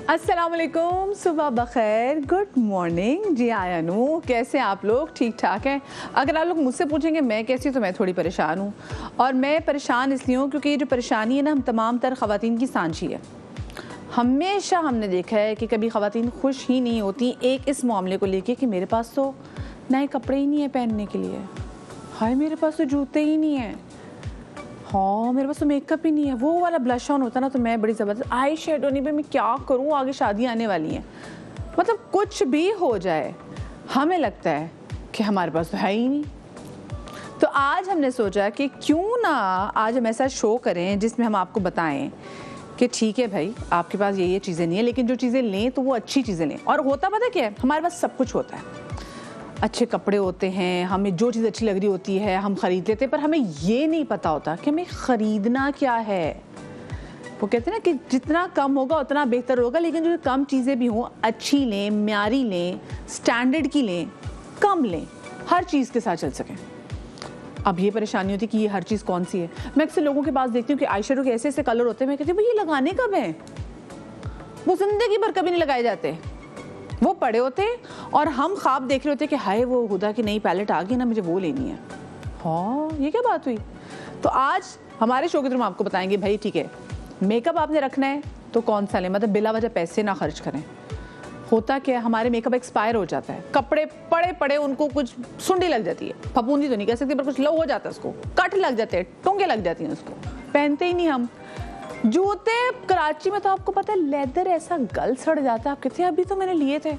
अस्सलाम वालेकुम, सुबह बखैर, गुड मॉर्निंग जी आयानू। कैसे आप लोग? ठीक ठाक हैं? अगर आप लोग मुझसे पूछेंगे मैं कैसी, तो मैं थोड़ी परेशान हूँ। और मैं परेशान इसलिए हूँ क्योंकि ये जो परेशानी है ना, हम तमाम तर ख़वातीन की सांझी है। हमेशा हमने देखा है कि कभी ख़वातीन खुश ही नहीं होती एक इस मामले को लेके कि मेरे पास तो नए कपड़े ही नहीं है पहनने के लिए, हाय मेरे पास तो जूते ही नहीं है, हाँ मेरे पास तो मेकअप ही नहीं है। वो वाला ब्लश ऑन होता ना, तो मैं बड़ी ज़बरदस्त आई शेडो नहीं, मैं क्या करूँ, आगे शादी आने वाली हैं, मतलब कुछ भी हो जाए हमें लगता है कि हमारे पास तो है ही नहीं। तो आज हमने सोचा कि क्यों ना आज हम ऐसा शो करें जिसमें हम आपको बताएं कि ठीक है भाई, आपके पास ये चीज़ें नहीं है, लेकिन जो चीज़ें लें तो वो अच्छी चीज़ें लें। और होता पता क्या है, हमारे पास सब कुछ होता है, अच्छे कपड़े होते हैं, हमें जो चीज़ अच्छी लग रही होती है हम ख़रीद लेते हैं, पर हमें ये नहीं पता होता कि हमें ख़रीदना क्या है। वो कहते हैं ना कि जितना कम होगा उतना बेहतर होगा, लेकिन जो कम चीज़ें भी हों अच्छी लें, म्यारी लें, स्टैंडर्ड की लें, कम लें, हर चीज़ के साथ चल सकें। अब ये परेशानी होती है कि ये हर चीज़ कौन सी है। मैं अक्सर लोगों के पास देखती हूँ कि आई शेडो के ऐसे ऐसे कलर होते हैं, मैं कहती हूँ भाई ये लगाने कब हैं, वो ज़िंदगी भर कभी नहीं लगाए जाते, वो पड़े होते हैं और हम ख्वाब देख रहे होते हैं कि हाय वो हुदा की नई पैलेट आ गई ना, मुझे वो लेनी है। हाँ ये क्या बात हुई। तो आज हमारे शो के थ्रू हम आपको बताएंगे भाई ठीक है, मेकअप आपने रखना है तो कौन सा लें, मतलब बिला वजह पैसे ना खर्च करें। होता क्या है, हमारे मेकअप एक्सपायर हो जाता है, कपड़े पड़े पड़े उनको कुछ सुंडी लग जाती है, फफूंदी तो नहीं कह सकती पर कुछ लो हो जाता है, उसको कट लग जाते हैं, टोंगे लग जाती हैं, उसको पहनते ही नहीं हम। जूते कराची में तो आपको पता है लेदर ऐसा गल सड़ जाता है, आप कहते हैं अभी तो मैंने लिए थे।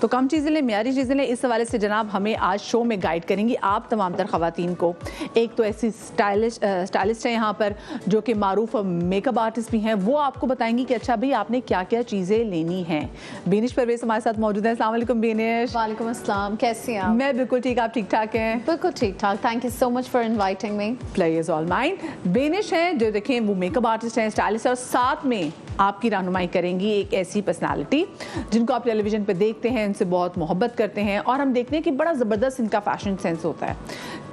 तो कम चीज़ें लें, म्यारी चीज़ें लें। इस हवाले से जनाब हमें आज शो में गाइड करेंगी आप तमाम तर ख़वातीन को। एक तो ऐसी स्टाइलिस्ट है यहाँ पर जो कि मारूफ मेकअप आर्टिस्ट भी हैं, वो आपको बताएंगी कि अच्छा भाई आपने क्या क्या चीज़ें लेनी हैं। बेनिश परवेज़ हमारे साथ मौजूद है। अस्सलाम वालेकुम बेनिश। वालेकुम अस्सलाम, कैसी हैं आप? मैं बिल्कुल ठीक, आप ठीक ठाक हैं? बिल्कुल ठीक ठाक, thank you so much for inviting me. Player is all mine. बेनिश हैं जो देखें वो मेकअप आर्टिस्ट हैं, स्टाइलिस्ट है, और साथ में आपकी रहनुमाई करेंगी एक ऐसी पर्सनालिटी जिनको आप टेलीविजन पे देखते हैं, इनसे बहुत मोहब्बत करते हैं और हम देखते हैं कि बड़ा ज़बरदस्त इनका फैशन सेंस होता है।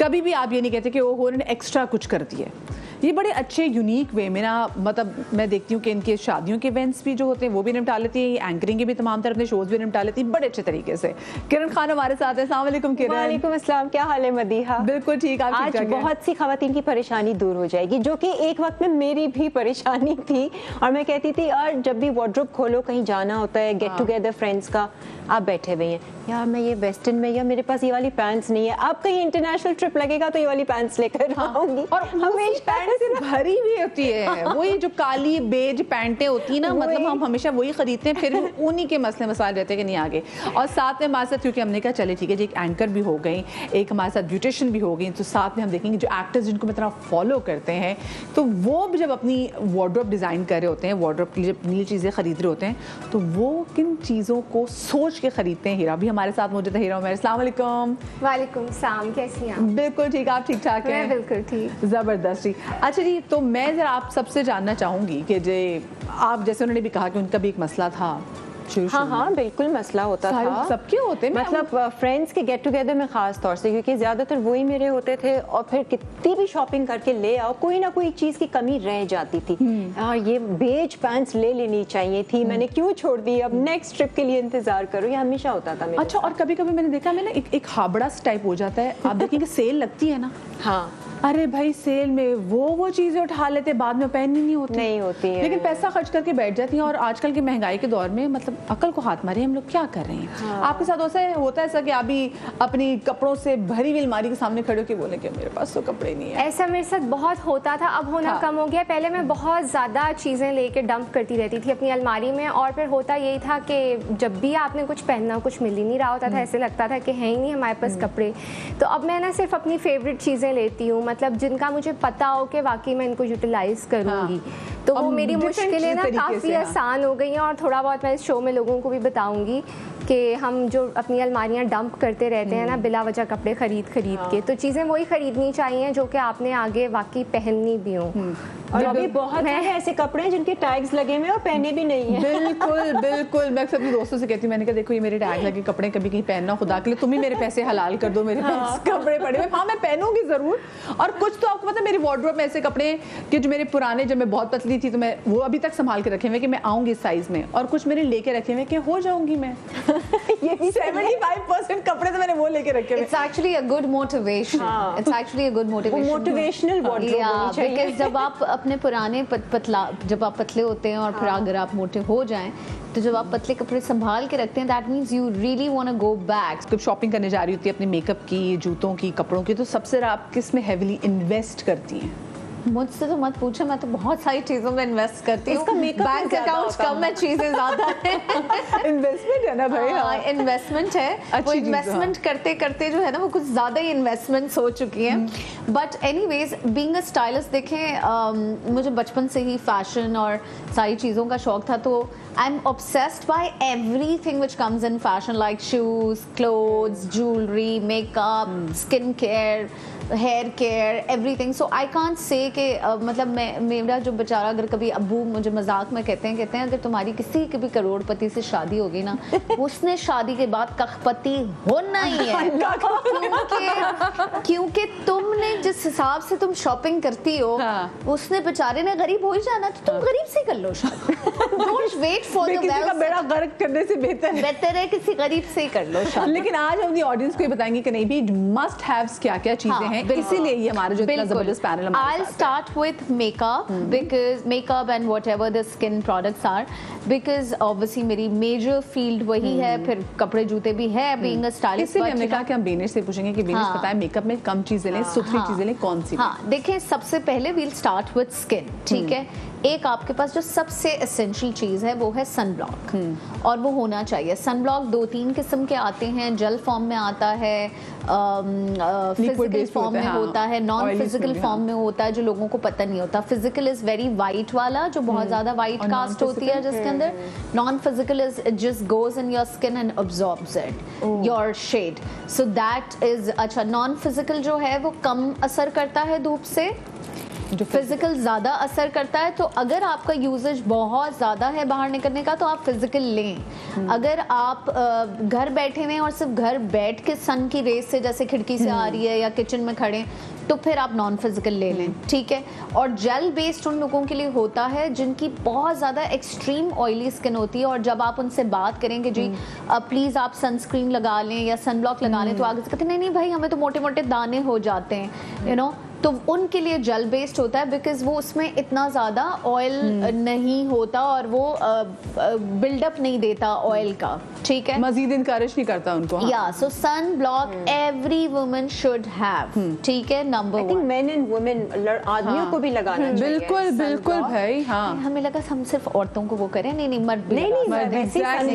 कभी भी आप ये नहीं कहते कि वो उन्होंने एक्स्ट्रा कुछ कर दिया। ये बड़े अच्छे यूनिक वे में ना, मतलब मैं देखती हूँ कि इनके शादियों के इवेंट्स भी जो होते हैं वो भी निपटा लेती है, एंकरिंग के भी तमाम तरह अपने शोज भी निपटा लेती है बड़े अच्छे तरीके से। किरण खान हमारे साथ है। अस्सलाम वालेकुम किरण। वालेकुम अस्सलाम, क्या हाल है मदीहा? बिल्कुल ठीक। आज बहुत सी खवातीन की परेशानी दूर हो जाएगी, जो कि एक वक्त में मेरी भी परेशानी थी। और मैं कहती थी यार जब भी वार्डरोब खोलो, कहीं जाना होता है, गेट टुगेदर फ्रेंड्स का, आप बैठे हुए हैं यार मैं ये वेस्टर्न में, या मेरे पास ये वाली पैंट्स नहीं है, अब कहीं इंटरनेशनल ट्रिप लगेगा तो ये वाली पैंट्स लेकर आऊंगी। और हमेशा पैंट्स भरी हुई होती है, वही जो काली बेज पैंटें होती है ना, मतलब हम हमेशा वही खरीदते हैं, फिर उन्हीं के मसले मसाइल रहते हैं कि नहीं आगे। और साथ में हमारे साथ, क्योंकि हमने कहा चले ठीक है जी, एक एंकर भी हो गई, एक हमारे साथ ब्यूटिशियन भी हो गई, तो साथ में हम देखेंगे जो एक्टर्स जिनको मैं तरह फॉलो करते हैं, तो वो जब अपनी वार्डरोब डिज़ाइन कर रहे होते हैं, वार्डरोब के लिए जब नई चीज़ें खरीद रहे होते हैं, तो वो किन चीज़ों को सोच के खरीदते हैं। हीरा भी हमारे साथ मौजूद है। हीरा मेरे अस्सलाम वालेकुम। वालेकुम सलाम, कैसी हैं आप? बिल्कुल ठीक, आप ठीक ठाक हैं? मैं बिल्कुल ठीक। ज़बरदस्त जी। अच्छा जी, तो मैं ज़रा आप सबसे जानना चाहूँगी कि जे आप, जैसे उन्होंने भी कहा कि उनका भी एक मसला था। हाँ हाँ बिल्कुल मसला होता था, सबके होते हैं, मतलब फ्रेंड्स के गेट टुगेदर में खास तौर से, क्योंकि ज्यादातर वही मेरे होते थे और फिर कितनी भी शॉपिंग करके ले आओ कोई ना कोई चीज की कमी रह जाती थी। यार ये बेज पैंट्स ले लेनी चाहिए थी, मैंने क्यों छोड़ दी, अब नेक्स्ट ट्रिप के लिए इंतजार करो, ये हमेशा होता था मेरे। अच्छा, और कभी कभी मैंने देखा मैंने एक हाबड़ा टाइप हो जाता है, आप देखेंगे सेल लगती है ना, हाँ अरे भाई सेल में वो चीजें उठा लेते, बाद में पहननी नहीं होती है, लेकिन पैसा खर्च करके बैठ जाती हैं। और आजकल के महंगाई के दौर में मतलब अकल को हाथ मारे, हम लोग क्या कर रहे हैं। हाँ। आपके साथ होता है ऐसा कि आप भी अपनी कपड़ों से भरी हुई अलमारी के सामने खड़े होकर बोले कि मेरे पास तो कपड़े नहीं है? ऐसा मेरे साथ बहुत होता था, अब होना कम हो गया। पहले मैं बहुत ज़्यादा चीज़ें लेके डंप करती रहती थी अपनी अलमारी में, और फिर होता यही था कि जब भी आपने कुछ पहनना, कुछ मिल ही नहीं रहा होता था, ऐसे लगता था कि है ही नहीं हमारे पास कपड़े। तो अब मैं ना सिर्फ अपनी फेवरेट चीज़ें लेती हूँ, मतलब जिनका मुझे पता हो कि वाकई मैं इनको यूटिलाइज करूँगी। तो वो मेरी मुश्किलें ना काफ़ी आसान हो गई हैं। और थोड़ा बहुत मैं इस शो में लोगों को भी बताऊंगी कि हम जो अपनी अलमारियां डंप करते रहते हैं ना बिला वजह कपड़े खरीद के, तो चीज़ें वही खरीदनी चाहिए जो कि आपने आगे वाकई पहननी भी हो। और अभी बहुत सारे ऐसे कपड़े हैं जिनके टैग्स लगे हुए हैं और पहने भी नहीं है। बिल्कुल बिल्कुल, मैं अपने दोस्तों से कहती हूँ, मैंने कहा देखो ये मेरे टैग लगे कपड़े कभी कहीं पहनना, खुदा के लिए तुम ही मेरे पैसे हलाल कर दो, मेरे कपड़े पड़े हुए। हाँ मैं पहनूंगी जरूर। और कुछ तो आपको पता है मेरी वार्डरोब में ऐसे कपड़े कि जो मेरे पुराने, जब मैं बहुत पतली थी तो मैं वो अभी तक संभाल के रखे हुए कि मैं आऊंगी इस साइज में, और कुछ मैंने लेके रखे हुए कि हो जाऊंगी मैं। ये भी 75% कपड़े तो मैंने वो लेके रखे हुए। It's actually a good motivation. हाँ. It's actually a good motivation. Motivational wardrobe होनी चाहिए। because जब आप अपने पुराने जब आप पतले होते हैं और फिर अगर आप मोटे हो जाएं तो जब आप पतले कपड़े संभाल के रखते हैं, that means you really want to go back. जब शॉपिंग करने जा रही होती है अपने मेकअप की, जूतों की, कपड़ों की, तो सबसे ज़्यादा आप किस में हेविली इन्वेस्ट करती हैं? मुझसे तो मत पूछो, मैं तो बहुत सारी चीजों में इन्वेस्ट करती हूँ। इसका makeup बैंक ज्यादा अकाउंट्स होता कम है, चीजें ज्यादा है। इन्वेस्टमेंट है ना भाई। हाँ। इन्वेस्टमेंट है, वो अच्छी चीज़, इन्वेस्टमेंट करते करते जो है ना वो कुछ ज्यादा ही इन्वेस्टमेंट्स हो चुकी हैं। But anyways being a stylist, देखें मुझे बचपन से ही फैशन और सारी चीज़ों का शौक था, तो I am obsessed by everything which comes in fashion, like shoes, clothes, jewellery, makeup, skin care, hair care, everything. So I can't say कि मतलब मेरा जो बेचारा, अगर कभी अब्बू मुझे मजाक में कहते हैं अगर तुम्हारी किसी के भी करोड़पति से शादी होगी ना, उसने शादी के बाद कखपति होना ही है। क्योंकि तुमने जिस हिसाब से तुम शॉपिंग करती हो, हाँ. उसने बेचारे ने गरीब हो ही जाना, तो तुम गरीब से कर लो शादी। डोंट वेट फॉर द किसी का बेड़ा गर्क करने से बेहतर है किसी गरीब से ही कर लो शादी। लेकिन आज हम अपनी ऑडियंस को ये बताएंगे कि नहीं भी मस्ट हैव्स क्या-क्या चीजें हैं, इसीलिए ये हमारा जो इतना जबरदस्त पैनल हमारे I'll start with makeup because makeup and whatever the skin products are, because obviously मेरी major field वही है, फिर कपड़े जूते भी है being a stylist। इसीलिए हमने कहा कि हम बेनिश से पूछेंगे कि बेनिश हाँ. बताएं मेकअप में कम चीजें लें, सुथरी चीजें लें, कौन सी? हाँ, देखें सबसे पहले we'll start with skin, ठीक है। एक आपके पास जो सबसे एसेंशियल चीज़ है वो है सन ब्लॉक, और वो होना चाहिए। सन ब्लॉक 2-3 किस्म के आते हैं, जेल फॉर्म में आता है, फिजिकल फॉर्म में होता है, नॉन फिजिकल फॉर्म में होता है, जो लोगों को पता नहीं होता। फिजिकल इज वेरी वाइट वाला, जो बहुत ज्यादा वाइट कास्ट होती है जिसके अंदर। Non physical is it just goes in your skin and absorbs it your shade, so that is अच्छा। नॉन फिजिकल जो है वो कम असर करता है धूप से, जो फिजिकल ज्यादा असर करता है। तो अगर आपका यूजेज बहुत ज्यादा है बाहर निकलने का तो आप फिजिकल लें। अगर आप घर बैठे हुए हैं और सिर्फ घर बैठ के सन की रेस से, जैसे खिड़की से आ रही है या किचन में खड़े, तो फिर आप नॉन फिजिकल ले लें, ठीक है। और जेल बेस्ड उन लोगों के लिए होता है जिनकी बहुत ज़्यादा एक्सट्रीम ऑयली स्किन होती है, और जब आप उनसे बात करेंगे जी प्लीज़ आप सनस्क्रीन लगा लें या सनब्लॉक लगा लें, तो आगे से कहते नहीं भाई हमें तो मोटे मोटे दाने हो जाते हैं, यू नो। तो उनके लिए जेल बेस्ड होता है, बिकॉज वो उसमें इतना ज़्यादा ऑयल नहीं होता और वो बिल्डअप नहीं देता ऑयल का, ठीक है, मजीद इनकरेज नहीं करता उनको। या so sun block every woman should have, ठीक है, number 1। I think men and women, आदमियों को भी लगाना चाहिए। बिल्कुल बिल्कुल भाई। हाँ, हमें लगा हम सिर्फ औरतों को वो करें, नहीं मर्द भी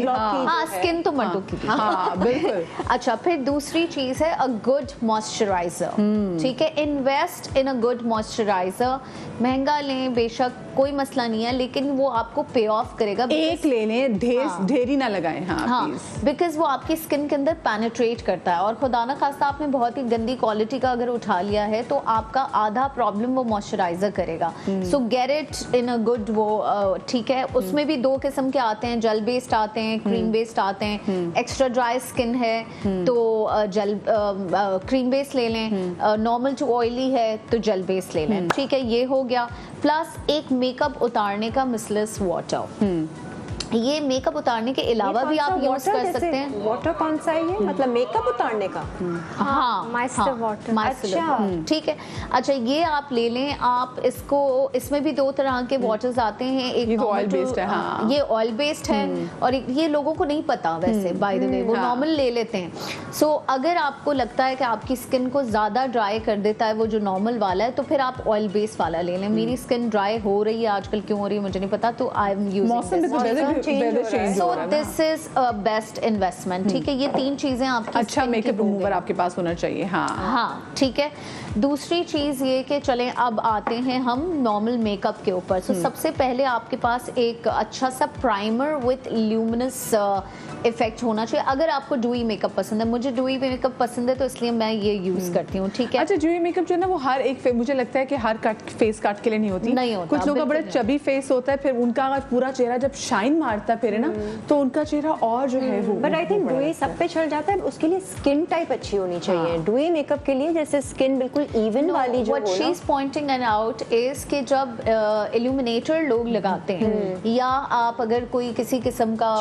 हाँ, स्किन तो मर्दों की भी। हाँ बिल्कुल। अच्छा, फिर दूसरी चीज है अ गुड मॉइस्चराइजर, ठीक है। Invest in a good moisturiser, महंगा लें बेशक, कोई मसला नहीं है, लेकिन वो आपको पे ऑफ करेगा। एक ले लें, ढेरी ना लगाएं। हाँ, बिकॉज वो आपकी स्किन के अंदर पेनिट्रेट करता है, और खुदा ना खास्ता आपने बहुत ही गंदी क्वालिटी का अगर उठा लिया है तो आपका आधा प्रॉब्लम वो मॉइस्चराइजर करेगा। सो get it in a good वो, ठीक है। उसमें भी 2 किस्म के आते हैं, जेल बेस्ड आते हैं, क्रीम बेस्ड आते हैं। एक्स्ट्रा ड्राई स्किन है तो जेल क्रीम बेस्ड ले लें, नॉर्मल जो ऑयली है तो जेल बेस्ड ले लें, ठीक है। ये हो गया। प्लस एक मेकअप उतारने का मिसलेस वाटर, ये मेकअप उतारने के अलावा भी आप यूज कर सकते हैं। वाटर कौन सा है ये, मतलब मेकअप उतारने का? हाँ, माइस्टर वाटर। अच्छा, ठीक है। अच्छा, ये आप ले लें। आप इसको, इसमें भी 2 तरह के वाटर्स आते हैं, एक ऑयल बेस्ड है। हाँ, ये ऑयल बेस्ड है, और ये लोगों को नहीं पता वैसे, बाय द वे, वो नॉर्मल ले लेते हैं। सो अगर आपको लगता है कि आपकी स्किन को ज्यादा ड्राई कर देता है वो जो नॉर्मल वाला है, तो फिर आप ऑयल बेस्ड वाला ले लें। मेरी स्किन ड्राई हो रही है आजकल, क्यों हो रही है मुझे नहीं पता, तो आई एम यूजिंग मौसम में तो मौसम चेंज हो रहा है। So this is a best investment, ठीक है। ये 3 चीजें आपकी अच्छा मेकअप रिमूवर आपके पास होना चाहिए। हाँ ठीक है। दूसरी चीज ये कि चलें अब आते हैं हम नॉर्मल मेकअप के ऊपर। सो सबसे पहले आपके पास एक अच्छा सा प्राइमर विथ ल्यूमिनस इफेक्ट होना चाहिए। अगर आपको डूई मेकअप पसंद है, मुझे डूई मेकअप पसंद है तो इसलिए मैं ये यूज करती हूँ, ठीक है। अच्छा डूई मेकअप जो है ना वो हर एक मुझे लगता है कि हर फेस कट के लिए नहीं होती। नहीं होता, कुछ लोगों का बड़ा चबी फेस होता है, फिर उनका पूरा चेहरा जब शाइन मारता है फिर है ना तो उनका चेहरा और जो है वो। बट आई थिंक डुई सब पे चल जाता है, उसके लिए स्किन टाइप अच्छी होनी चाहिए। डुई मेकअप के लिए जैसे स्किन बिल्कुल इवन वाली जो what she is pointing out is कि जब इल्यूमिनेटर लोग लगाते हैं या आप अगर कोई किसी किस्म का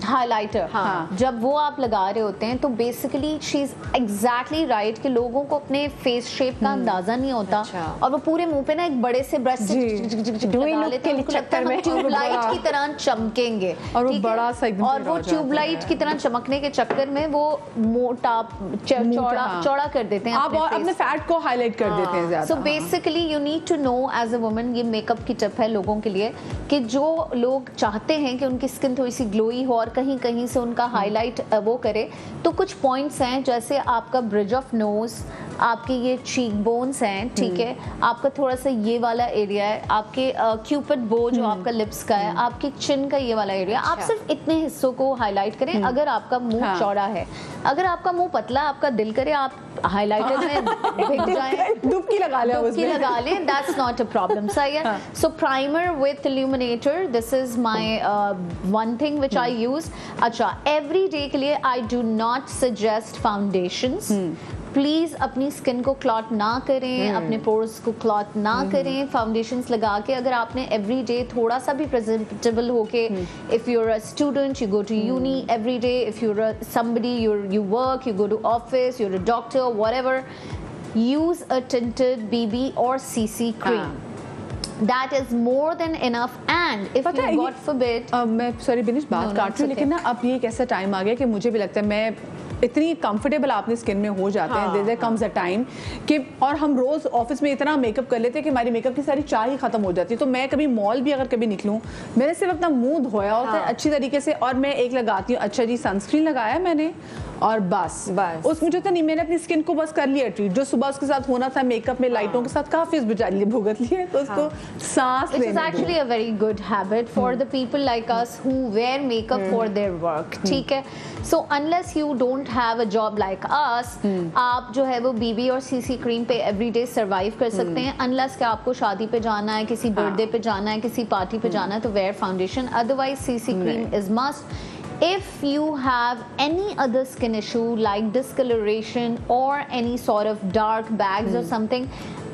हाइलाइटर जब वो आप लगा रहे होते हैं तो basically she is exactly right कि लोगों को अपने फेस शेप का अंदाजा नहीं होता और वो पूरे मुंह पे ना एक बड़े से ब्रश से लगा लेते हैं, उनको लगता है हम ट्यूबलाइट की तरह चमकेंगे और वो बड़ा सा एकदम और वो ट्यूबलाइट की तरह चमकने के चक्कर में वो मोटा चौड़ा कर देते हैं, आप और अपने फैट को हाईलाइट कर देते हैं ज्यादा। So basically you need to know as a woman, ये मेकअप की टिप है लोगों के लिए कि जो लोग चाहते हैं कि उनकी स्किन थोड़ी सी ग्लोई हो और कहीं कहीं से उनका हाईलाइट वो करे, तो कुछ पॉइंट्स हैं जैसे आपका ब्रिज ऑफ नोज, आपके ये चीक बोन्स हैं, ठीक है, आपका थोड़ा सा ये वाला एरिया है, आपके क्यूपिड बो जो आपका लिप्स का है, आपके चिन का ये वाला एरिया, आप सिर्फ इतने हिस्सों को हाईलाइट करें। अगर आपका मुंह चौड़ा है, अगर आपका मुंह पतला, आपका दिल करे आप हाइलाइटर में भिग जाएं, डुबकी लगा लें, दैट्स नॉट अ प्रॉब्लम। सही है। So primer with illuminator, this is my one thing which I use. अच्छा, एवरी डे के लिए I do not suggest foundations. Please अपनी स्किन को क्लॉट ना करें, अपने पोर्स को क्लॉट ना करें फाउंडेशंस लगा के। अगर आपने एवरी डे थोड़ा सा भी प्रेजेंटेबल होके, if you are a student you go to uni every day, if you are somebody you work, you go to office, you are a doctor, whatever, use a tinted BB or CC cream. That is more than enough. And if you God forbid, मैं sorry बिनिश बात काट रही हूँ, लेकिन ना अब ये एक ऐसा टाइम आ गया कि मुझे भी लगता है मैं इतनी कंफर्टेबल आपने स्किन में हो जाते हैं, देयर कम्स अ टाइम कि, और हम रोज ऑफिस में इतना मेकअप कर लेते हैं कि हमारी मेकअप की सारी चाह ही खत्म हो जाती है। तो मैं कभी मॉल भी अगर कभी निकलूं, मैंने सिर्फ अपना मुंह धोया होता है अच्छी तरीके से और मैं एक लगाती हूँ, अच्छा जी सनस्क्रीन लगाया मैंने और बस उसमें जो था नहीं, मैंने अपनी स्किन को बस कर लिया ट्रीट। जो सुबह उसके साथ होना था मेकअप में लाइटों के साथ काफी भुगत लिए, तो उसको सांस लेने। It is actually a very good habit for the people like us who wear makeup for their work, ठीक है। So unless you don't have a job like us, आप जो है वो BB और CC cream पे everyday survive कर सकते हैं। Unless कि आपको शादी पे जाना है, किसी बर्थडे पे जाना है, किसी पार्टी पे जाना है, तो wear foundation, otherwise CC cream is must. If you have any other skin issue like discoloration or any sort of dark bags or something,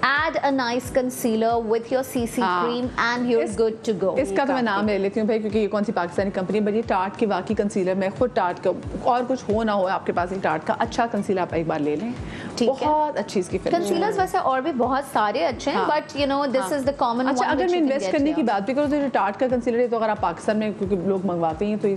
add a nice concealer with your CC cream and you're good to go. इसका तो मैं नाम ले लेती हूँ भाई, क्योंकि ये कौन सी पाकिस्तानी कंपनी है, बट ये टार्ट की वाकई कंसीलर, मैं खुद टार्ट का, और कुछ हो ना हो आपके पास एक टार्ट का अच्छा कंसीलर आप एक बार ले लें, बहुत अच्छी इसकी फिनिश। कंसीलर्स वैसे और भी बहुत सारे अच्छे हैं, but you know this is the common one. अच्छा, अगर मैं इन्वेस्ट करने की बात भी करूँ तो जो टार्ट का कंसीलर है, तो अगर आप पाकिस्तान में, क्योंकि लोग मंगवाते हैं तो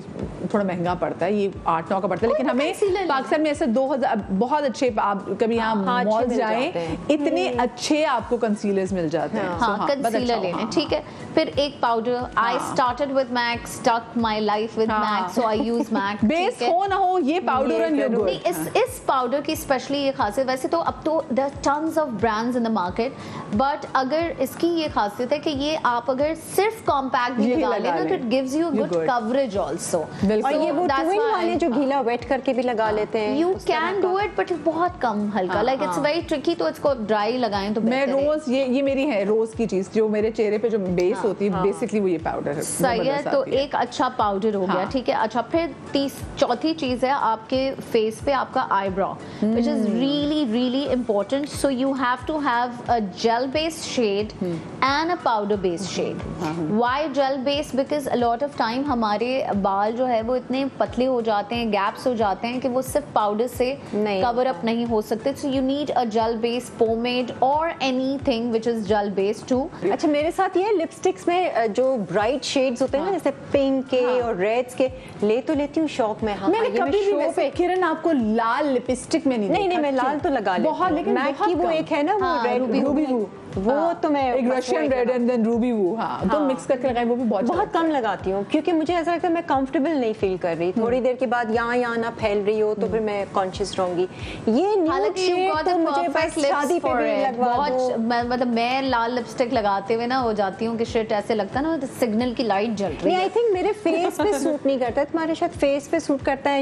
थोड़ा महंगा पड़ता है, ये 8-9 का पड़ता है, लेकिन हमें पाकिस्तान में ऐसे 2000 बहुत अच्छे, आप कभी यहाँ मॉल जाएं, इतने अच्छे आपको कंसीलर्स मिल जाते हैं। हाँ, कंसीलर लेने, ठीक है। फिर एक powder, I started with MAC, stuck my life with MAC, so I use MAC. Base हो ना हो ये पाउडर एंड यूर गुड। इस पाउडर की स्पेशली ये खासियत, वैसे तो अब तो there are tons of brands in the market, but अगर इसकी ये खासियत है कि ये आप अगर सिर्फ कॉम्पैक्ट भी लगा लें ना, तो it gives you good coverage also. और ये वो टू इन वाले जो गीला वेट करके भी लगा लेते हैं, you can do it, but बहुत कम हल्का, लाइक इट्स वेरी ट्रिकी, तो इसको ड्राई लगाएं तो मैं रोज ये मेरी है रोज की चीज, जो मेरे चेहरे पे जो बेस होती है, बेसिकली वो ये पाउडर है। सही है, तो एक अच्छा पाउडर हो गया, ठीक है। अच्छा, फिर चौथी चीज है आपके फेस पे आपका eyebrow, which is really really important. So you have to have a gel based shade and a powder based shade. Why gel based? Because a lot of time हमारे बाल जो है वो इतने पतले हो जाते हैं, गैप्स हो जाते हैं कि वो सिर्फ पाउडर से कवर अप नहीं हो सकते। So you need a gel based pomade or anything which is gel based too. अच्छा, मेरे साथ ये लिपस्टिक्स में जो ब्राइट शेड्स होते हैं ना, जैसे पिंक के और रेड्स के, ले तो लेती हूँ शौक में। मैंने कभी भी वैसे किरण आपको लाल लिपस्टिक में नहीं, मैं लाल तो लगा लेती हूँ। बहुत, लेकिन मैक की वो एक है ना, वो रेड रूबी, वो तो मैं एक Russian red and then ruby वो, हाँ तो मिक्स करके लगाए, वो भी बहुत कम लगाती हूँ क्योंकि मुझे ऐसा लगता है मैं कंफर्टेबल नहीं फील कर रही, थोड़ी देर के बाद यहाँ ना फैल रही हो तो फिर मैं कॉन्शियस रहूंगी। ये न्यूड शेड तो मुझे बस शादी पे भी लगवा दो। मतलब मैं लाल लिपस्टिक लगाते हुए ना हो जाती हूँ कि शिट ऐसे लगता है ना सिग्नल की लाइट जल रही है। आई थिंक मेरे फेस पे सूट नहीं करता, तुम्हारे शायद फेस पे सूट करता है।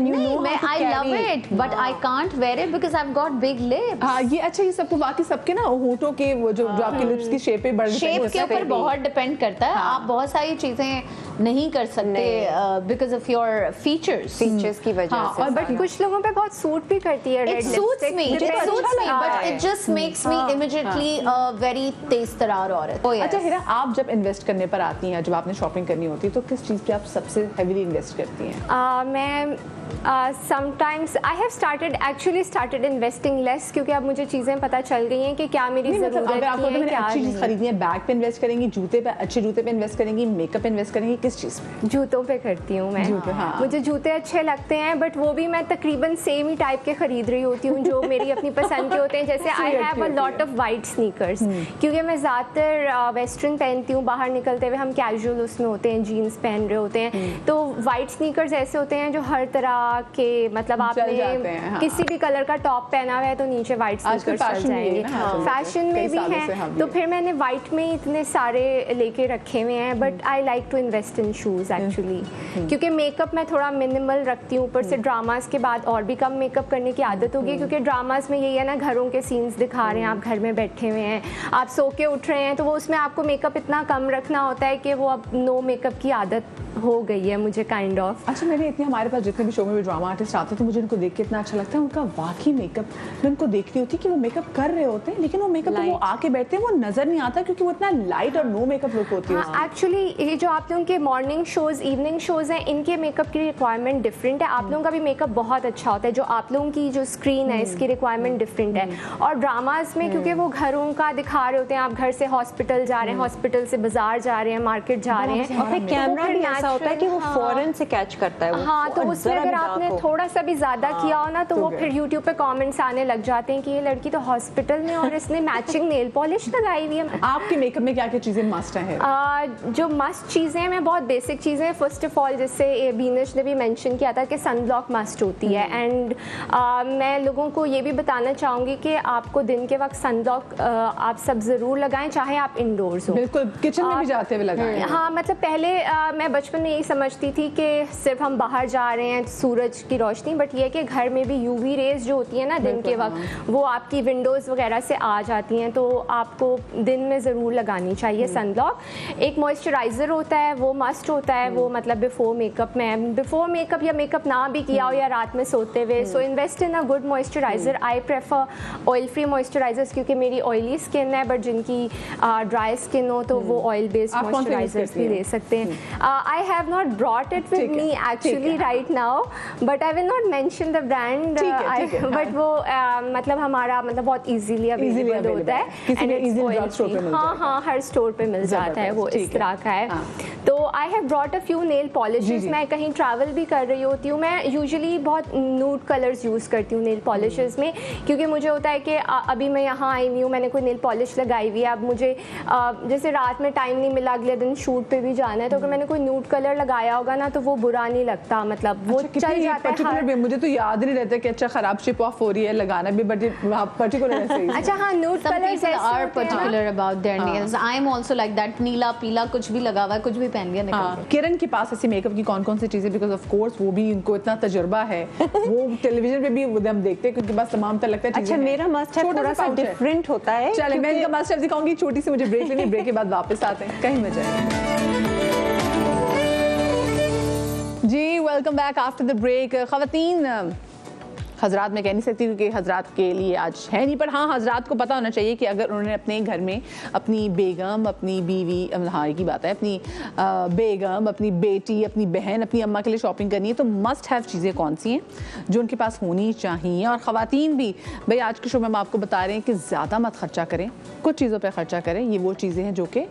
I love it but I can't where it because I have got big lips. हाँ ये अच्छा, ये सबको बाकी सबके ना होठों के वो जो आपके लिप्स की शेप पे बढ़ शेप के ऊपर बहुत डिपेंड करता है। आप बहुत सारी चीजें नहीं कर सकते बिकॉज ऑफ योर फीचर्स की वजह से। और बट कुछ लोगों पे बहुत सूट भी करती है red lipstick. But it just makes me immediately very तेज तरार औरत। अच्छा हिरा, आप जब इन्वेस्ट करने पर आती हैं, जब आपने शॉपिंग करनी होती है, तो किस चीज़ पे आप सबसे हेवीली इन्वेस्ट करती हैं? मैं sometimes I have started investing less क्योंकि अब मुझे चीज़ें पता चल गई हैं कि क्या मेरी ज़रूरत अगर आपको है, क्या अच्छी चीज़ खरीदनी है, बैग पे इन्वेस्ट करेंगी, जूते पे, अच्छे जूते पे इन्वेस्ट करेंगी, मेकअप पे इन्वेस्ट करेंगी, किस चीज़ पे? जूतों पे करती हूँ मैं। हाँ। मुझे जूते अच्छे लगते हैं बट वो भी मैं तकरीबन सेम ही टाइप के खरीद रही होती हूँ जो मेरी अपनी पसंद के होते हैं। जैसे I have a lot of white sneakers क्योंकि मैं ज़्यादातर वेस्टर्न पहनती हूँ, बाहर निकलते हुए हम कैजुअल उसमें होते हैं, जीन्स पहन रहे होते हैं, तो वाइट स्नीकर्स ऐसे होते हैं जो हर तरह के, मतलब आपने किसी भी कलर का टॉप पहना हुआ है तो नीचे व्हाइट स्नीकर्स चल जाएंगे। फैशन में भी हैं, तो फिर मैंने व्हाइट में इतने सारे लेके रखे हुए हैं। But I like to invest in shoes actually क्योंकि मेकअप मैं थोड़ा मिनिमल रखती हूँ। ऊपर से ड्रामास के बाद और भी कम मेकअप करने की आदत होगी क्योंकि ड्रामास में यही है ना, घरों के सीन्स दिखा रहे हैं, आप घर में बैठे हुए हैं, आप सो के उठ रहे हैं, तो वो उसमें आपको मेकअप इतना कम रखना होता है कि वो अब नो मेकअप की आदत हो गई है मुझे काइंड ऑफ। अच्छा मैंने इतने, हमारे पास जितने भी शो में भी ड्रामा आर्टिस्ट आते हैं तो मुझे उनको देख के इतना अच्छा लगता है, उनका वाकई मेकअप मैं उनको देखती होती कि वो मेकअप कर रहे होते हैं लेकिन वो मेकअप वो आके बैठते हैं वो नजर नहीं आता क्योंकि वो इतना लाइट और नो मेकअप लुक होती है। एक्चुअली ये जो आप लोगों के मॉर्निंग शोज, इवनिंग शोज हैं, इनके मेकअप की रिक्वायरमेंट डिफरेंट है। आप लोगों का भी मेकअप बहुत अच्छा होता है, जो आप लोगों की जो स्क्रीन है इसकी रिक्वायरमेंट डिफरेंट है। और ड्रामाज में क्योंकि वो घरों का दिखा रहे होते हैं, आप घर से हॉस्पिटल जा रहे हैं, हॉस्पिटल से बाजार जा रहे हैं, मार्केट जा रहे हैं, और फिर कैमरा भी ऐसा होता है कि वो फौरन से कैच करता है। हाँ, तो उसमें अगर आपने थोड़ा सा भी ज्यादा किया हो ना तो वो फिर यूट्यूब पे कमेंट्स आने लग जाते हैं कि ये लड़की तो हॉस्पिटल में और इसने मैचिंग नेल पॉलिश लगाई हुई है। आपके मेकअप में क्या क्या चीजें मस्ट हैं? जो मस्ट चीजें हैं, बहुत बेसिक चीजें। फर्स्ट ऑफ ऑल जैसे बीनश ने भी मेंशन किया था कि सनब्लॉक मस्ट होती है। एंड मैं लोगों को ये भी बताना चाहूंगी कि आपको दिन के वक्त सनब्लॉक आप सब जरूर लगाएं, चाहे आप इंडोर्स हो। बिल्कुल, किचन में भी जाते हुए लगाएं। हाँ, मतलब पहले मैं बचपन में यही समझती थी कि सिर्फ हम बाहर जा रहे हैं सूरज की रोशनी, बट ये कि घर में भी यूवी रेज जो होती है ना दिन के वक्त, वो आपकी विंडोज वगैरह से आ जाती हैं, तो आपको दिन में ज़रूर लगानी चाहिए सनब्लॉक। एक मॉइस्चराइज़र होता है, वो मस्ट होता है, वो मतलब बिफोर मेकअप में, बिफोर मेकअप या मेकअप ना भी किया हो या रात में सोते हुए, so invest in a good moisturiser. I prefer oil free moisturisers क्योंकि मेरी ऑयली स्किन है, बट जिनकी ड्राई स्किन हो तो वो ऑयल बेस्ड मॉइस्चराइजर्स भी ले सकते हैं। I have not brought it with me actually right now, but I will not mention the brand, but वो मतलब हमारा मतलब बहुत इजीली अवेलेबल होता है एंड हाँ हर स्टोर पे मिल जाता है, वो इस तरह का है। तो I have brought a few nail polishes. मैं कहीं ट्रैवल भी कर रही होती हूँ, मैं यूजुअली बहुत न्यूड कलर्स यूज़ करती हूँ नेल पॉलिशेस में, क्योंकि मुझे होता है कि अभी मैं यहाँ आई हुई हूँ, मैंने कोई नेल पॉलिश लगाई हुई है, अब मुझे जैसे रात में टाइम नहीं मिला, अगले दिन शूट पे भी जाना है, तो अगर मैंने कोई न्यूड कलर लगाया होगा ना तो वो बुरा नहीं लगता, मतलब वो चल जाता है। मुझे तो याद नहीं रहता कि अच्छा खराब शिप ऑफ हो रही है लगाना भी, बट पर्टिकुलर ऐसे ही। अच्छा हाँ, nude colours are particular about their nails. I am also like that, नीला पीला कुछ भी लगा हुआ है, कुछ भी पहन लिया निकल गया। किरण के पास ऐसी मेकअप की कौन कौन सी चीजें, बिकॉज ऑफ कोर्स वो भी उनको इतना तजुर्बा है, वो टेलीविजन पे भी हम देखते हैं क्योंकि बस तमाम तरह लगता है। अच्छा मेरा मस्ट है थोड़ा सा डिफरेंट होता है। चलिए मैं इनका मस्ट दिखाऊंगी, छोटी सी मुझे ब्रेक लेनी, ब्रेक के बाद वापस आते हैं, कहीं मजा आएगा जी। Welcome back after the break. खवातीन हजरात मैं कह नहीं सकती क्योंकि हजरात के लिए आज है नहीं, पर हाँ हजरात को पता होना चाहिए कि अगर उन्होंने अपने घर में अपनी बेगम, अपनी बीवी, हाँ एक ही बात है, अपनी बेगम, अपनी बेटी, अपनी बहन, अपनी अम्मा के लिए शॉपिंग करनी है तो मस्ट हैव चीज़ें कौन सी हैं जो उनके पास होनी चाहिए। और ख़वातीन भी भाई आज के शो में हम आपको बता रहे हैं कि ज़्यादा मत खर्चा करें, कुछ चीज़ों पर खर्चा करें। ये वो चीज़ें हैं जो कि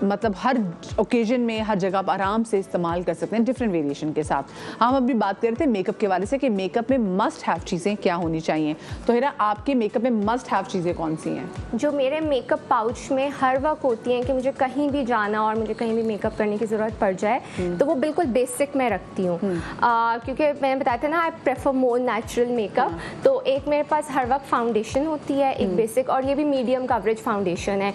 मतलब हर ओकेजन में हर जगह आप आराम से इस्तेमाल कर सकते हैं डिफरेंट वेरिएशन के साथ। हम अभी बात कर रहे थे मेकअप के बारे से कि मेकअप में मस्ट हैव चीज़ें क्या होनी चाहिए। तो हिरा, आपके मेकअप में मस्ट हैव चीज़ें कौन सी हैं? जो मेरे मेकअप पाउच में हर वक्त होती हैं कि मुझे कहीं भी जाना और मुझे कहीं भी मेकअप करने की ज़रूरत पड़ जाए तो वो बिल्कुल बेसिक मैं रखती हूँ, क्योंकि मैंने बताया था ना I prefer more natural makeup. तो एक मेरे पास हर वक्त फाउंडेशन होती है, एक बेसिक, और ये भी मीडियम कवरेज फाउंडेशन है।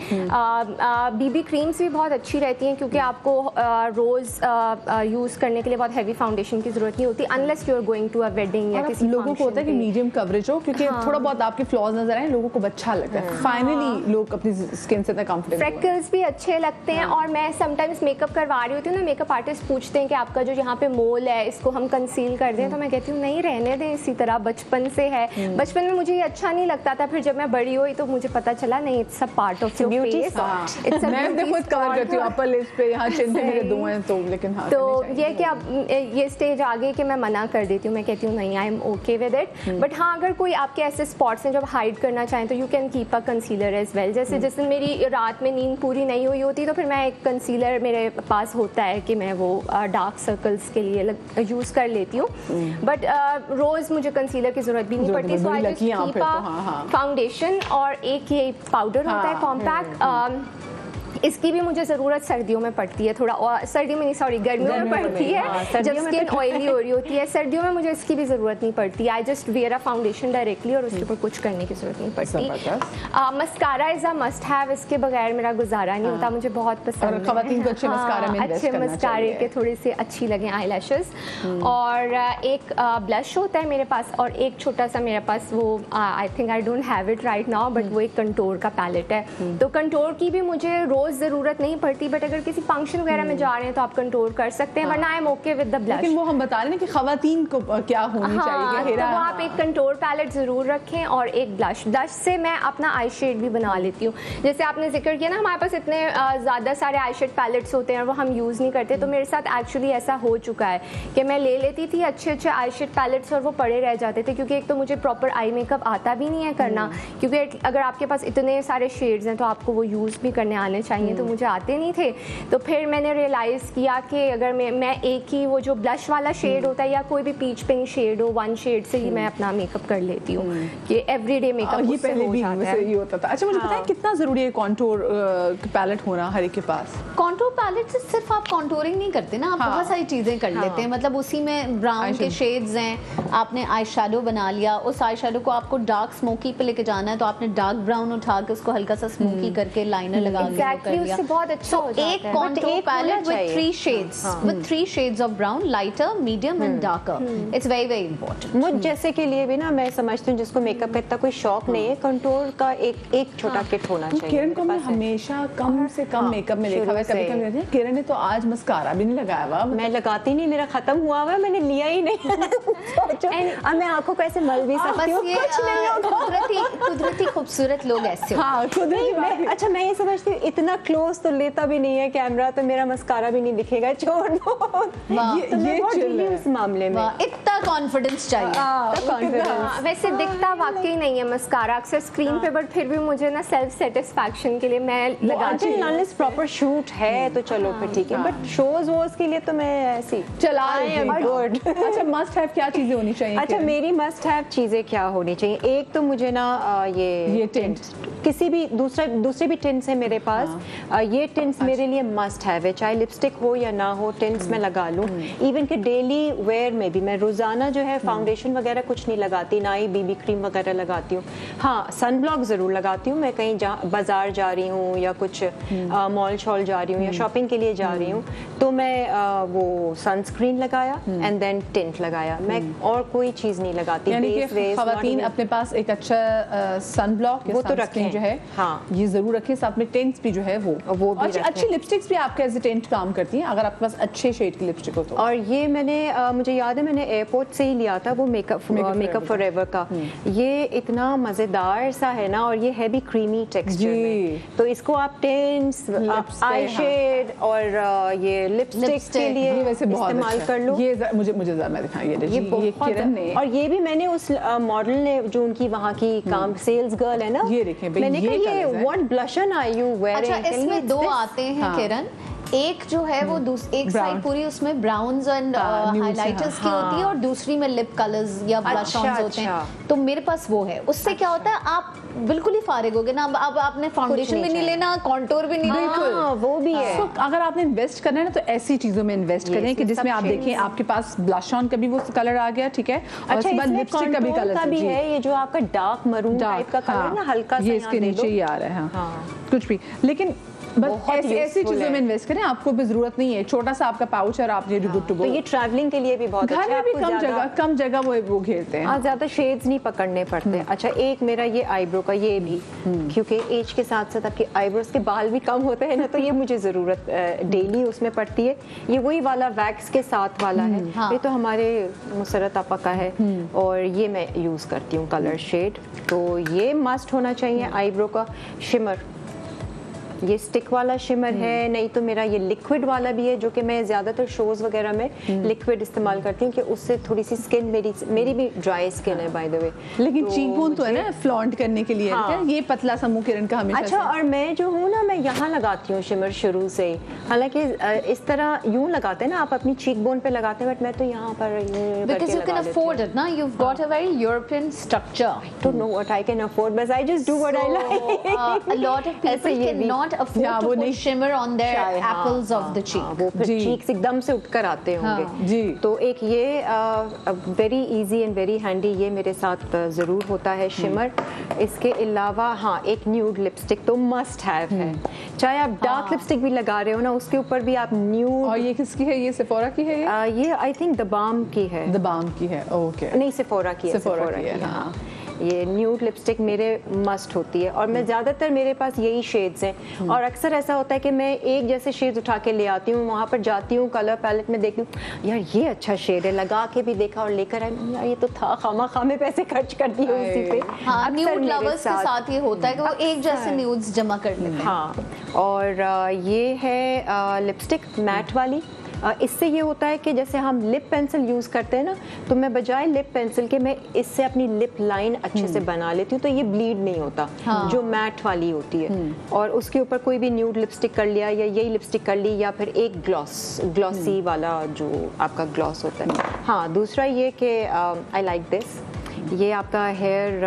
बीबी क्रीम्स भी बहुत अच्छी रहती हैं क्योंकि आपको रोज़ यूज़ करने के लिए बहुत हैवी फाउंडेशन की ज़रूरत नहीं होती unless you are going to a wedding या किसी लोगों को होता है कि मीडियम कवरेज हो क्योंकि थोड़ा बहुत आपके फ्लॉज नजर आए, लोगों को अच्छा लगता है। फाइनली लोग अपनी स्किन से इतना कंफर्टेबल, फ्रेकल्स भी अच्छे लगते हैं। और मैं समटाइम्स मेकअप करवा रही होती हूँ ना, मेकअप आर्टिस्ट पूछते हैं कि आपका जो यहाँ पे मोल है इसको हम कंसील कर दें, तो मैं कहती हूँ नहीं, रहने दें इसी तरह, बचपन से है। बचपन में मुझे ये अच्छा नहीं लगता था, फिर जब मैं बड़ी हुई तो मुझे पता चला नहीं, it's a part of your face. मैं खुद कवर करती हूँ अपर लिप्स पे, यहाँ चिन पे मेरे दो हैं तो, लेकिन हाँ, तो ये कि अब ये स्टेज आ गई कि मैं मना कर देती हूँ, मैं कहती हूँ नहीं, I am okay with it. But हाँ, अगर कोई आपके ऐसे स्पॉट्स हैं जो हाइड करना चाहें तो you can keep a concealer as well. जैसे जिस दिन मेरी रात में नींद पूरी नहीं हुई होती तो फिर मैं एक कंसीलर मेरे पास होता है कि मैं वो डार्क सर्कल्स के लिए यूज़ कर लेती हूँ। बट रोज़ मुझे कंसीलर की ज़रूरत भी नहीं पड़ती, so I just keep a foundation और एक ये पाउडर होता है कॉम्पैक्ट, इसकी भी मुझे ज़रूरत सर्दियों में पड़ती है थोड़ा, और सर्दियों में नहीं, सॉरी, गर्मियों में पड़ती है जब स्किन ऑयली हो रही होती है। सर्दियों में मुझे इसकी भी ज़रूरत नहीं पड़ती, I just wear a foundation directly और उसके ऊपर कुछ करने की ज़रूरत नहीं पड़ती। Mascara is a must have, इसके बगैर मेरा गुजारा नहीं होता, मुझे बहुत पसंद है। खवातीन को अच्छे मस्कारा में अच्छे मस्कारे के थोड़े से अच्छी लगे आई लैशेस। और एक ब्लश होता है मेरे पास, और एक छोटा सा मेरे पास वो, I think I don't have it right now, but वो एक कंटोर का पैलेट है। तो कंटोर की भी मुझे रोज़ ज़रूरत नहीं पड़ती, बट अगर किसी फंक्शन वगैरह में जा रहे हैं तो आप कंटोर कर सकते हैं, वरना I am okay with the blush. लेकिन वो हम बता रहे हैं कि खवातीन को क्या होनी चाहिए, तो वो आप एक कंटोर पैलेट ज़रूर रखें और एक ब्लश। ब्लश से मैं अपना आई शेड भी बना लेती हूँ। जैसे आपने जिक्र किया ना, हमारे पास इतने ज़्यादा सारे आई शेड पैलेट्स होते हैं और वो हम यूज़ नहीं करते, तो मेरे साथ एक्चुअली ऐसा हो चुका है कि मैं ले लेती थी अच्छे अच्छे आई शेड पैलेट्स और वो पड़े रह जाते थे, क्योंकि एक तो मुझे प्रॉपर आई मेकअप आता भी नहीं है करना, क्योंकि अगर आपके पास इतने सारे शेड्स हैं तो आपको वो यूज़ भी करने आने चाहिए, तो मुझे आते नहीं थे। तो फिर मैंने रियलाइज़ किया कि अगर मैं एक ही वो जो ब्लश वाला शेड होता है या कोई भी पीच पिंक शेड हो, वन शेड से ही मैं अपना मेकअप कर लेती हूँ कि एवरीडे मेकअप ये पहले भी ये होता था। अच्छा, मुझे पता है कितना ज़रूरी है कॉन्टूर पैलेट होना हर एक के पास? कॉन्टूर पैलेट से सिर्फ आप कॉन्टूरिंग नहीं करते ना, आप बहुत सारी चीज़ें कर लेते हैं। मतलब उसी में ब्राउन के शेड्स हैं, आपने आई शेडो बना लिया, उस आई शेडो को आपको डार्क स्मोकी पे लेके जाना है तो आपने डार्क ब्राउन उठा के उसको हल्का सा स्मोकी करके लाइनर लगा के बहुत अच्छा हो जाता है। एक contour palette with 3 shades, with 3 shades of brown, lighter, medium and darker. It's very very important. मुझ जैसे के लिए भी ना, मैं समझती हूँ जिसको मेकअप का इतना कोई शौक नहीं है, कंटूर का एक छोटा किट होना चाहिए। किरण को मैं हमेशा कम से कम मेकअप में देखा हुआ है, कभी कभी किरण ने तो आज मस्कारा भी नहीं लगाया हुआ। मैं लगाती नहीं, मेरा खत्म हुआ हुआ, मैंने लिया ही नहीं। अब मैं आंखों को ऐसे मल भी सकती हूँ, कुछ नहीं होगा। कुदरती खूबसूरत लोग ऐसे। अच्छा, मैं ये समझती हूँ इतना क्लोज तो लेता भी नहीं है कैमरा, तो मेरा मस्कारा भी नहीं दिखेगा, छोड़ दो। ये उस मामले में इतना कॉन्फिडेंस चाहिए। वैसे दिखता वाकई नहीं है मस्कारा अक्सर स्क्रीन पे, बट फिर भी मुझे ना सेल्फ सेटिस्फैक्शन के लिए मैं लगाती हूँ। अनलेस प्रॉपर शूट है तो चलो फिर ठीक है, बट शोज वोज के लिए तो मैं ऐसी चला गुड। अच्छा, मस्ट हैव क्या चीजें होनी चाहिए? अच्छा, मेरी मस्ट हैव चीजें क्या होनी चाहिए? एक तो मुझे ना ये टिंट, किसी भी दूसरे भी टिंट्स है मेरे पास, ये टिंट्स मेरे लिए मस्ट हैव है, चाहे लिपस्टिक हो या ना हो, टिंट्स मैं लगा लूँ। इवन कि डेली वेयर में भी मैं रोजाना जो है फाउंडेशन वगैरह कुछ नहीं लगाती, ना ही बीबी क्रीम वगैरह लगाती हूँ। हाँ, सनब्लॉक जरूर लगाती हूँ, मैं कहीं बाजार जा रही हूँ या कुछ मॉल शॉल जा रही हूँ या शॉपिंग के लिए जा रही हूँ, तो मैं वो सनस्क्रीन लगाया एंड देन टिंट लगाया, मैं और कोई चीज नहीं लगाती। यानी कि खवातीन अपने पास एक अच्छा सनब्लॉक वो तो रखें जो है, हाँ, ये जरूर रखें, साथ में टिंट्स भी जो है वो भी अच्छी लिपस्टिक्स भी आपके एज ए टिंट काम करती हैं अगर आपके पास अच्छे शेड की लिपस्टिक हो तो। और ये मैंने मुझे याद है मैंने एयरपोर्ट से ही लिया था वो मेकअप फॉरएवर का। ये इतना मजेदार सा है ना, और ये है भी क्रीमी टेक्सचर में, तो इसको आप टिंट्स, आई शेड और ये लिपस्टिक के लिए इस्तेमाल कर लो। ये मुझे मैं दिखाइए, ये किरण ने, और ये भी मैंने उस मॉडल ने जो उनकी वहाँ की काम सेल्स गर्ल है ना, ये देखें, मैंने कहा ये व्हाट ब्लशन आर यू वेयरिंग? अच्छा, इसमें दो आते हैं किरण, एक जो है वो एक साइड पूरी उसमें ब्राउन्स एंड हाइलाइटर्स की होती है और दूसरी में लिप कलर्स या ब्लश ऑन्स होते हैं। तो मेरे पास वो है, उससे क्या होता है आप बिल्कुल ही फारिग होगे ना, अब आपने फाउंडेशन भी नहीं लेना, कॉन्टोर भी नहीं लेना, वो भी है। तो अगर आपने इन्वेस्ट करना है ना तो ऐसी चीजों में इन्वेस्ट करें कि जिसमें आप देखें आपके पास ब्लश ऑन का भी वो कलर आ गया, ठीक है, और उसके बाद लिपस्टिक का भी कलर भी है, ये जो आपका डार्क मरून टाइप का कलर ना, हल्का सा ये इसके नीचे ही आ रहा है, कुछ भी, लेकिन बस ऐसी चीजों में इन्वेस्ट करें, आपको भी जरूरत नहीं है, छोटा सा आपका पाउच और आप ये गुड टू गो। तो ये ट्रैवलिंग के लिए भी बहुत अच्छा है, घर में भी कम जगह वो घेरते हैं, ज्यादा शेड्स नहीं पकड़ने पड़ते। अच्छा, एक मेरा ये आईब्रो का, ये भी क्योंकि एज के साथ साथ आपके आईब्रोज के बाल भी कम होते हैं ना, तो ये मुझे जरूरत डेली उसमें पड़ती है। ये वही वाला वैक्स के साथ वाला है, ये तो हमारे मुसरत आपा का है, और ये मैं यूज करती हूँ कलर शेड, तो ये मस्ट होना चाहिए। आईब्रो का शिमर, ये स्टिक वाला शिमर है, नहीं तो मेरा ये लिक्विड वाला भी है, जो कि मैं ज्यादातर शोज वगैरह में लिक्विड इस्तेमाल करती हूँ कि उससे थोड़ी सी स्किन मेरी भी ड्राई स्किन है बाय द वे। लेकिन चीकबोन तो है ना फ्लॉन्ट करने के लिए, ये पतला सा मुंह किरण का हमेशा। अच्छा, और मैं जो हूँ ना, मैं यहाँ लगाती हूँ शिमर शुरू से ही, हालांकि इस तरह यूं लगाते हैं ना आप अपनी चीकबोन पे लगाते हैं, बट मैं तो यहाँ पर because you can afford it ना, you've got a very European structure. I don't know what I can afford, but I just do what I like. A lot of people cannot afford to put shimmer on their apples of the cheek. वो फिर cheeks एकदम से उठकर आते होंगे जी। तो एक ये very easy and very handy, ये मेरे साथ जरूर होता है शिमर। इसके अलावा हाँ, एक न्यूड लिपस्टिक तो मस्ट हैव है, चाहे आप डार्क लिपस्टिक भी लगा रहे हो ना, उसके ऊपर भी आप न्यूड। और ये किसकी है? ये सेफोरा की है? ये आई थिंक द बाम की है। द बाम की है, ओके। नहीं, सेफोरा की है, सेफोरा की है, हाँ। ये न्यूड लिपस्टिक मेरे मस्ट होती है, और मैं ज़्यादातर मेरे पास यही शेड्स हैं, और अक्सर ऐसा होता है कि मैं एक जैसे शेड्स उठा के ले आती हूँ, वहाँ पर जाती हूँ कलर पैलेट में देखती हूँ यार ये अच्छा शेड है, लगा के भी देखा और लेकर आई, यार ये तो था, खामे पैसे खर्च कर दिए उसी पे। हाँ, न्यूड लवर्स के साथ ये होता है कि वो एक जैसे न्यूड्स जमा कर लेते हैं। हाँ, और ये है लिपस्टिक मैट वाली। इससे ये होता है कि जैसे हम लिप पेंसिल यूज़ करते हैं ना, तो मैं बजाय लिप पेंसिल के मैं इससे अपनी लिप लाइन अच्छे से बना लेती हूँ, तो ये ब्लीड नहीं होता जो मैट वाली होती है। और उसके ऊपर कोई भी न्यूड लिपस्टिक कर लिया, या यही लिपस्टिक कर ली, या फिर एक ग्लॉसी वाला जो आपका ग्लॉस होता है। हाँ, दूसरा ये कि आई लाइक दिस, ये आपका हेयर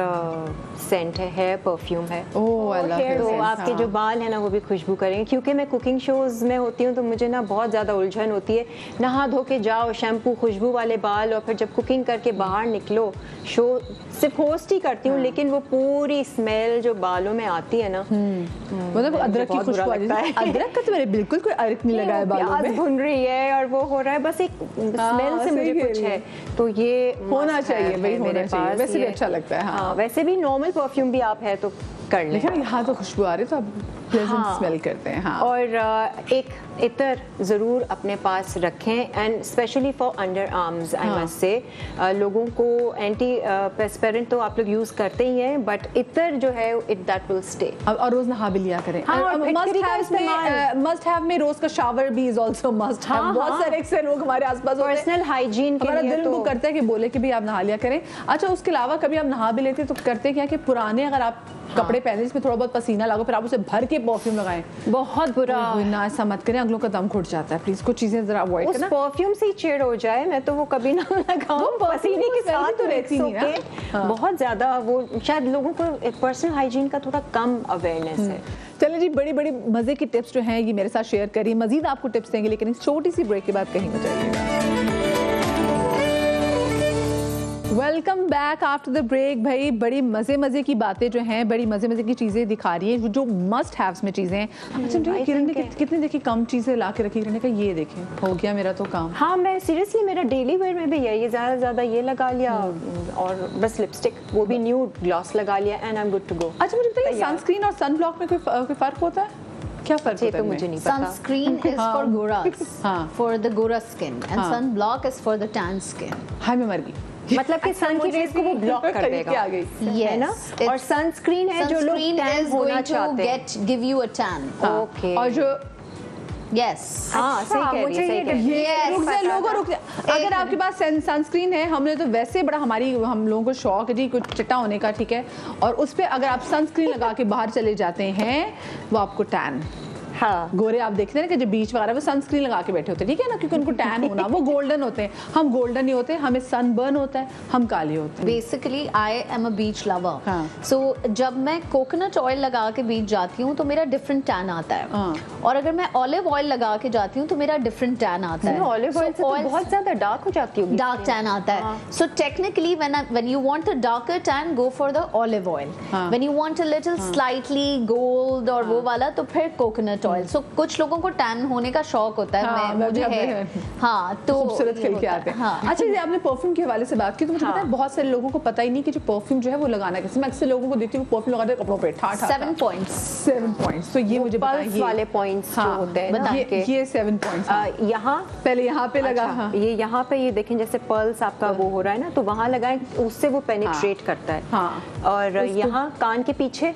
सेंट है, हेयर परफ्यूम है। तो आपके जो बाल है ना वो भी खुशबू करेंगे, क्योंकि मैं कुकिंग शोज में होती हूँ तो मुझे ना बहुत ज़्यादा उलझन होती है, नहा धो के जाओ, शैम्पू, खुशबू वाले बाल, और फिर जब कुकिंग करके बाहर निकलो, शो सिर्फ होस्ट ही करती हूँ, लेकिन वो पूरी स्मेल जो बालों में आती है ना, मतलब अदरक की खुशबू आती है। अदरक का तो मेरे बिल्कुल कोई अर्क नहीं लगा है बालों में, प्याज भुन रही है और वो हो रहा है, बस एक स्मेल से मुझे कुछ है, तो ये होना चाहिए भाई, होना चाहिए, वैसे भी अच्छा लगता है। हाँ, वैसे भी नॉर्मल परफ्यूम भी आप है तो कर लें, लेकिन यहाँ तो खुशबू आ रही है तो आप प्लेजेंट स्मेल करते हैं। हाँ, और एक इतर ज़रूर अपने पास रखें, and specially for under arms I must say. लोगों को एंटी पेस्पेरेंट तो आप लोग यूज़ करते ही हैं, बट इतर जो है दैट विल स्टे। और रोज नहा भी लिया करें। मस्ट हैव में रोज का शावर भी इज आल्सो मस्ट हैव। बहुत सारे ऐसे लोग हमारे आसपास होते हैं, पर्सनल हाइजीन के लिए हमारा दिल वो करता है कि बोले कि भी आप नहा लिया करें। अच्छा, उसके अलावा कभी आप नहा भी लेते तो करते क्या कि पुराने अगर आप कपड़े पहने जिसमें थोड़ा बहुत पसीना लागो, फिर आप उसे भर के परफ्यूम लगाएं, बहुत बुरा। ना ऐसा मत करें, अगलों का दम घुट जाता है। प्लीज कुछ चीजें जरा अवॉइड करना। उस परफ्यूम से ही चिढ़ हो जाए, मैं तो वो कभी ना लगाऊं, पसीने के साथ तो रहती नहीं है। बहुत ज्यादा वो शायद लोगों को पर्सनल हाइजीन का थोड़ा कम अवेयरनेस है। चलिए जी, बड़ी बड़ी मजे की टिप्स जो हैं ये मेरे साथ शेयर करिए, मजीद आपको टिप्स देंगे, लेकिन इस छोटी सी ब्रेक के बाद कहीं मत जाइएगा। Welcome back after the break. भाई बड़ी मजे की बातें जो हैं, बड़ी मजे की चीजें दिखा रही है जो मस्ट हैव्स में चीजें हैं। अच्छा, किरण ने कितनी देखी कम चीजें ला के रखी, किरण का ये देखें हो गया मेरा तो काम। हाँ, मैं सीरियसली मेरा डेली वेयर में भी ये ज्यादा ये लगा लिया, और बस लिपस्टिक, वो भी न्यूड ग्लॉस लगा लिया, and I am good to go. अच्छा, मुझे बताइए सनस्क्रीन और सनब्लॉक में कोई फर्क होता है? क्या फर्क होता है? तो मुझे नहीं पता। सनस्क्रीन इज फॉर गोरास, for the gora skin, and sunblock is for the tan skin. Hi, मैं मर गई। मतलब कि सन की रेज को वो ब्लॉक कर देगा, है ना? और सनस्क्रीन है जो लोग टैन होना चाहते हैं, give you a tan. Okay. और जो यस हाँ सही कह रही मुझे है, ये सही कह रही है। ये रुक जाए लोगों, रुक जाए। अगर आपके पास सनस्क्रीन है, हमने तो वैसे बड़ा हम लोगों को शौक है जी कुछ चिट्टा होने का, ठीक है, और उस पे अगर आप सनस्क्रीन लगा के बाहर चले जाते हैं वो आपको टैन, हाँ गोरे आप देखते हैं ना कि जो बीच वगैरह वो सनस्क्रीन लगा के बैठे होते हैं, ठीक है ना, क्योंकि उनको टैन होना, वो गोल्डन होते हैं, हम गोल्डन नहीं होते, हमें सनबर्न होता है, हम काले होते हैं। Basically I am a beach lover, हाँ। सो जब मैं कोकोनट ऑयल लगा के बीच जाती हूँ तो मेरा डिफरेंट टैन आता है, हाँ। और अगर मैं ऑलिव ऑयल लगा के जाती हूँ तो मेरा डिफरेंट टैन आता है। ऑलिव ऑयल से तो बहुत ज्यादा डार्क हो जाती होगी, डार्क टैन आता है। So technically when you want a darker tan go for the olive oil, हाँ। When you want a little slightly gold और वो वाला तो फिर कोकोनट ऑयल। सो कुछ लोगों को टैन होने का शौक होता है, हाँ, मुझे मुझे है, है। हाँ, तो खूबसूरत ये खिल के होता है। आते हैं। हाँ। अच्छा, ये आपने परफ्यूम के हवाले से बात की तो मुझे हाँ। पता है बहुत सारे लोगों को पता ही नहीं कि जो परफ्यूम जो है वो लगाना कैसे। मैं अक्सर लोगों को देखती हूँ परफ्यूम लगाते हैं कपड़ों पे, ठा ठा 7 पॉइंट्स। 7 पॉइंट्स, तो ये मुझे पल्स बताइए वाले पॉइंट्स जो होते हैं ना, ये 7 पॉइंट्स यहाँ पहले यहाँ पे लगा। अच्छा, हाँ। ये यहाँ पे ये देखें जैसे पल्स आपका वो हो रहा है ना, तो वहाँ लगाएं, उससे वो पेनिट्रेट करता है। हाँ। और यहाँ कान के पीछे,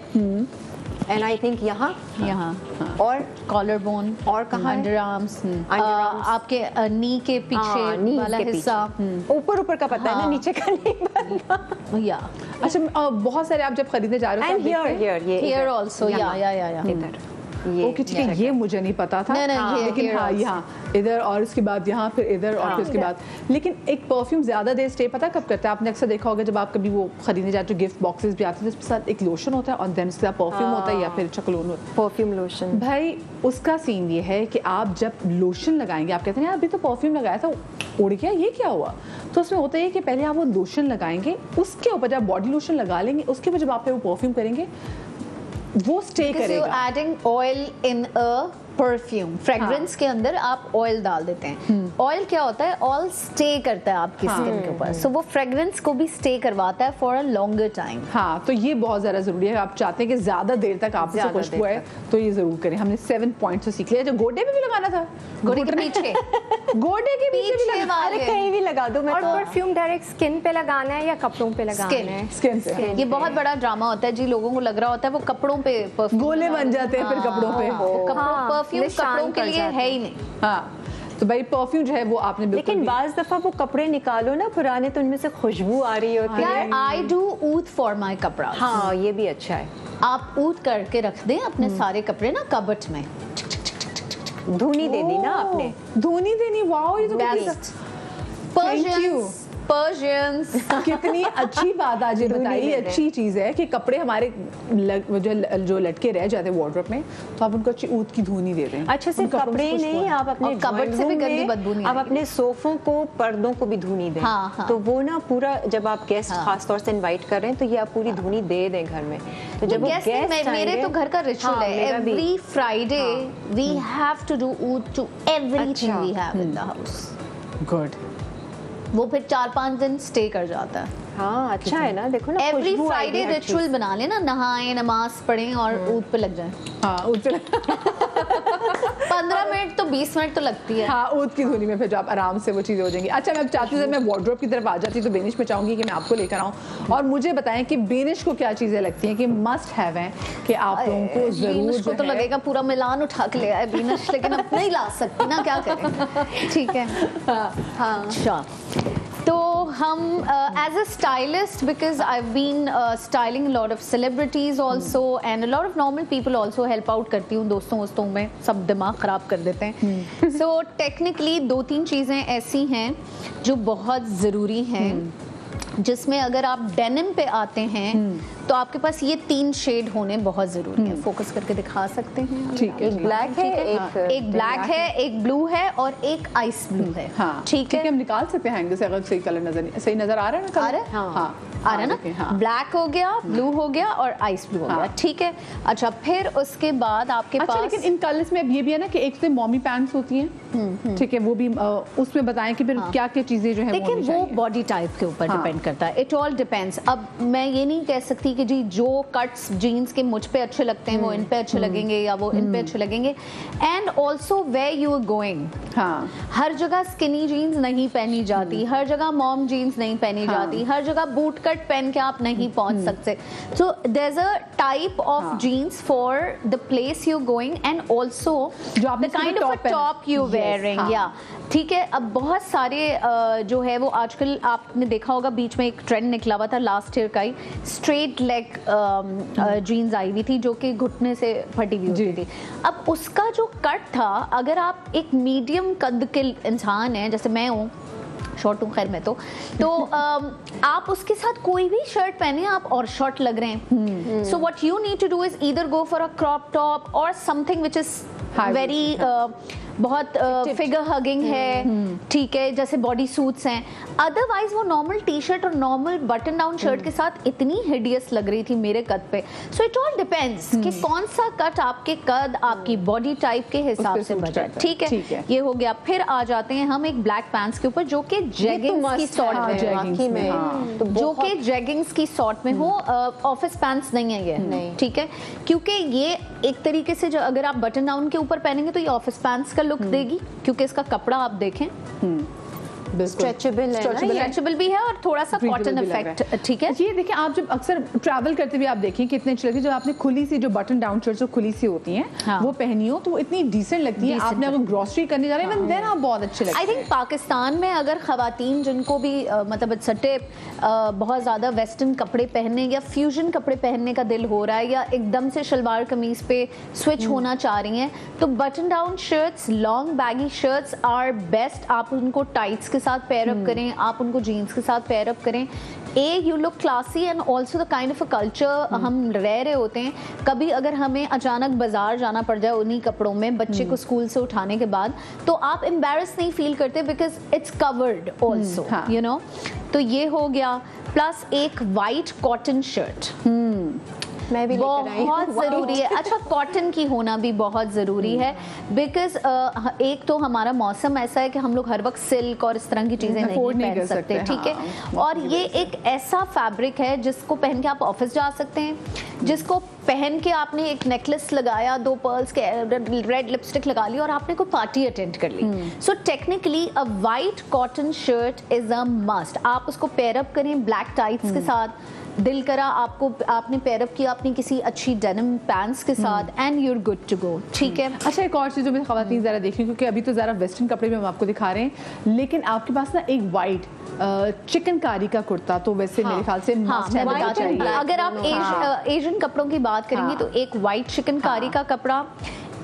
एंड आई थिंक यहाँ और कॉलर बोन, और कहाँ है? Under arms, Underarms। आपके नी के पीछे नी वाला के हिस्सा, ऊपर ऊपर का पता है ना, हाँ। नीचे का नहीं पता। या अच्छा, बहुत सारे आप जब खरीदने जा रहे हो एंड हियर ये हियर इधर, आल्सो, या इधर ये ओके, ठीक है, ये मुझे नहीं पता था। नहीं, नहीं, हाँ, ये लेकिन here हाँ also। यहाँ इधर और उसके बाद यहाँ, फिर इधर और फिर उसके बाद। लेकिन एक परफ्यूम ज्यादा देर स्टे पता कब करता है? आपने अक्सर देखा होगा जब आप कभी वो खरीदने जाते हो, गिफ्ट बॉक्सेस भी आते हैं, उसके साथ एक लोशन होता है और देन उसके साथ परफ्यूम होता है या फिर चकलोन होता है। Perfume lotion. भाई उसका सीन ये है कि आप जब लोशन लगाएंगे, आप कहते हैं यार अभी तो परफ्यूम लगाया था, उड़ गया, ये क्या हुआ? तो उसमें होता है कि पहले आप वो लोशन लगाएंगे, उसके ऊपर जब बॉडी लोशन लगा लेंगे, उसके ऊपर जब आप वो परफ्यूम करेंगे वो स्टे करेगा। Adding oil in a perfume, fragrance के अंदर आप ऑयल डाल देते हैं। ऑयल क्या होता है? ऑयल स्टे करता है आपकी स्किन के ऊपर, सो वो फ्रेग्रेंस को भी स्टे करवाता है फॉर अ लॉन्गर टाइम। हाँ, तो ये बहुत ज़्यादा ज़रूरी है। आप चाहते हैं कि ज़्यादा देर तक आप से खुशबू है तो ये ज़रूर करें। हमने 7 पॉइंट्स तो सीख लिया। जो गोडे में भी लगाना था, गोडे के पीछे गोडे के पीछे भी लगाना, अरे कहीं भी लगा दो। मैं और तो परफ्यूम डायरेक्ट स्किन पे लगाना है या कपड़ों पे लगाना Skin। है? स्किन से। ये बहुत बड़ा ड्रामा होता है जी, लोगों को लग रहा होता है वो कपड़ों पे परफ्यूम गोले बन जाते हैं फिर कपड़ों पे। हाँ, परफ्यूम निशान कपड़ों के पड़ लिए जाते है ही नहीं। हाँ, तो भाई परफ्यूम जो है वो आपने बिल्कुल लेकिन भी- बाज दफा वो कपड़े निकालो ना पुराने, तो उनमें से खुशबू आ रही होती है। यार आई डू ऊद फॉर माई कपड़ा। हाँ ये भी अच्छा है। आप ऊद करके रख दें अपने सारे कपड़े ना कबट में, धुनी दे दी ना आपने। धोनी देनी, वाओ, ये तो कितनी- बेस्ट। Thank you। पर्शियंस कितनी अच्छी बात आज ये बताई। दे दें। अच्छी चीज है कि कपड़े हमारे जो लटके रह जाते हैं वार्डरोब में, तो आप उनको अच्छी ऊद की धुनी दे दें। अच्छा, सिर्फ उन कपड़ों कपड़े से खुशबू नहीं, है। आप अपने और कबर्ड से भी ड्राइंग गंदी रूम बदबू नहीं में आप आएगी। अपने सोफों को, पर्दों को भी धुनी दें। हाँ, हाँ। तो वो ना पूरा, जब आप गेस्ट हाँ। खास तौर से इनवाइट कर रहे हैं तो ये आप पूरी धुनी दे दें घर में। तो जब वो Guess गेस्ट नहीं, मेरे तो घर का रिचुअल हाँ, है, मेरा भी। Every Friday we have to do oud to everything अच्छा। We have in the house. Good. वो फिर 4-5 दिन स्टे कर जाता है। हाँ अच्छा है ना, देखो ना एवरी खुशबू आएगी फ्राइडे हर रिचुअल चीज़। बना लेना, नहाएं, नमाज पढ़ें और ऊद पे लग जाएं। हाँ, ऊद पे 15 मिनट तो 20 मिनट तो लगती है। हाँ, ऊद की धुनी में फिर जो आप आराम से वो चीज़ें हो जाएंगी। अच्छा, मैं चाहती हूँ मैं वार्डरोब की तरफ आ जाती तो बेनिश में चाहूंगी कि मैं आपको लेकर आऊँ और मुझे बताएं कि बेनिश को क्या चीज़ें लगती हैं कि मस्ट हैव हैं कि आप लोगों को ज़रूर बीनश को जो तो है- लगेगा पूरा मिलान उठा के ले आए बीनश, लेकिन अब नहीं ला सकती ना, क्या करें। ठीक है, हाँ। अच्छा, तो हम as a stylist, because I been styling lot of celebrities also and lot of normal people also, help out करती हूँ दोस्तों वोस्तों में, सब दिमाग ख़राब कर देते हैं। सो टेक्निकली 2-3 चीज़ें ऐसी हैं जो बहुत ज़रूरी हैं, जिसमें अगर आप डेनिम पे आते हैं तो आपके पास ये 3 शेड होने बहुत ज़रूरी है। फोकस करके दिखा सकते हैं? ठीक है, एक ब्लैक है, एक ब्लैक है, एक ब्लू है और एक आइस ब्लू है। हाँ, ठीक है, हम निकाल सकते हैं एंगल से अगर सही कलर सही नजर आ रहा है ना कलर? आ रहा है? हाँ, हाँ, आ रहा है देखिए, ना, हाँ। ब्लैक हो गया, ब्लू हो गया और आइस ब्लू हो गया। हाँ। ठीक है, अच्छा, फिर उसके बाद आपके अच्छा, पास लेकिन इन कलर्स में अब ये भी है ना कि एक तो मॉमी पैंट्स होती हैं, ठीक है, वो भी उसमें बताएं कि फिर क्या क्या चीजें जो है देखिए वो बॉडी टाइप के ऊपर हाँ। डिपेंड करता है, इट ऑल डिपेंड्स। अब मैं ये नहीं कह सकती कि जी जो कट्स जीन्स के मुझ पे अच्छे लगते हैं वो इन पे अच्छे लगेंगे या वो इन पे अच्छे लगेंगे, and also where you are going. हाँ, हर जगह स्किनी जीन्स नहीं पहनी जाती, हर जगह मॉम जीन्स नहीं पहनी जाती, हर जगह बूट कट पहन के आप नहीं पहुंच सकते. So there is a type of jeans for the place you going and also the kind of a top you wearing. या ठीक है. अब बहुत सारे जो है वो आजकल आपने देखा होगा बीच में एक ट्रेंड निकला हुआ था लास्ट ईयर का ही, स्ट्रेट लेग जीन्स आई हुई थी जो कि घुटने से फटी हुई होती थी. अब उसका जो कट था, अगर आप एक मीडियम कद के इंसान हैं जैसे मैं हूँ, शॉर्ट हूँ खैर मैं तो आप उसके साथ कोई भी शर्ट पहने आप और शॉर्ट लग रहे हैं. So what you need to do is either go for a crop top और समथिंग व्हिच इज वेरी बहुत फिगर हगिंग है, ठीक है, जैसे बॉडी सूट्स हैं. अदरवाइज वो नॉर्मल टी शर्ट और नॉर्मल बटन डाउन शर्ट के साथ इतनी हिडियस लग रही थी मेरे कद पे. सो इट ऑल डिपेंड्स कि कौन सा कट आपके कद, आपकी बॉडी टाइप के हिसाब से बचा. ठीक है, ये हो गया. फिर आ जाते हैं हम एक ब्लैक पैंट्स के ऊपर जो कि जेगिंग्स की सॉर्ट में, जो कि जेगिंग्स की सॉर्ट में हो. ऑफिस पैंट्स नहीं है ये, ठीक है, क्योंकि ये एक तरीके से जो अगर आप बटन डाउन के ऊपर पहनेंगे तो ये ऑफिस पैंट्स का लुक देगी, क्योंकि इसका कपड़ा आप देखें स्ट्रेचेबल भी है और थोड़ा सा कॉटन इफेक्ट. ठीक है. ये देखिए, आप जब अक्सर ट्रैवल करते हुए आप देखें कितने अच्छी लगती है, जब आपने खुली सी जो बटन डाउन शर्ट जो खुली सी होती हैं वो पहनी हो तो वो इतनी डिसेंट लगती है. आपने अगर ग्रोसरी करने जा रहे हैं देन आप बहुत अच्छे लगते हैं. आई थिंक पाकिस्तान में अगर खवातीन जिनको भी मतलब इट्स अ टिप, बहुत ज्यादा वेस्टर्न कपड़े पहनने या फ्यूजन कपड़े पहनने का दिल हो रहा है या एकदम से शलवार कमीज पे स्विच होना चाह रही हैं, तो button down shirts, long baggy shirts are best. आप उनको टाइट्स के साथ पेयर अप करें, आप उनको जीन्स के साथ पेयर अप करें. You look classy and also the kind of a culture हम रह रहे होते हैं. कभी अगर हमें अचानक बाजार जाना पड़ जाए उन्हीं कपड़ों में बच्चे को स्कूल से उठाने के बाद, तो आप एम्बैरस नहीं फील करते because it's covered also, you know. तो ये हो गया. प्लस एक वाइट कॉटन शर्ट मैं भी बहुत जरूरी है. अच्छा, कॉटन की होना भी बहुत जरूरी है बिकॉज एक तो हमारा मौसम ऐसा है कि हम लोग हर वक्त सिल्क और इस तरह की चीजें नहीं पहन सकते. ठीक है. और ये एक ऐसा फैब्रिक है जिसको पहन के आप ऑफिस जा सकते हैं, जिसको पहन के आपने एक नेकलेस लगाया, 2 पर्ल्स के, रेड लिपस्टिक लगा ली और आपने कोई पार्टी अटेंड कर ली. So technically a white cotton shirt is a must. आप उसको पेयर अप करें ब्लैक टाइट्स के साथ, दिल करा आपको, आपने पेयर अप किया अपनी किसी अच्छी डेनिम पैंट्स के साथ and you are good to go. ठीक है. अच्छा, एक और चीज़ जो मैं खवातीन ज़रा देख रही हूँ, क्योंकि अभी तो ज़रा वेस्टर्न कपड़े में हम आपको दिखा रहे हैं, लेकिन आपके पास ना एक वाइट चिकनकारी का कुर्ता तो वैसे मेरे ख्याल से मस्ट है. बताते हैं अगर आप एशियन कपड़ों की बात करेंगे तो एक वाइट चिकनकारी का कपड़ा,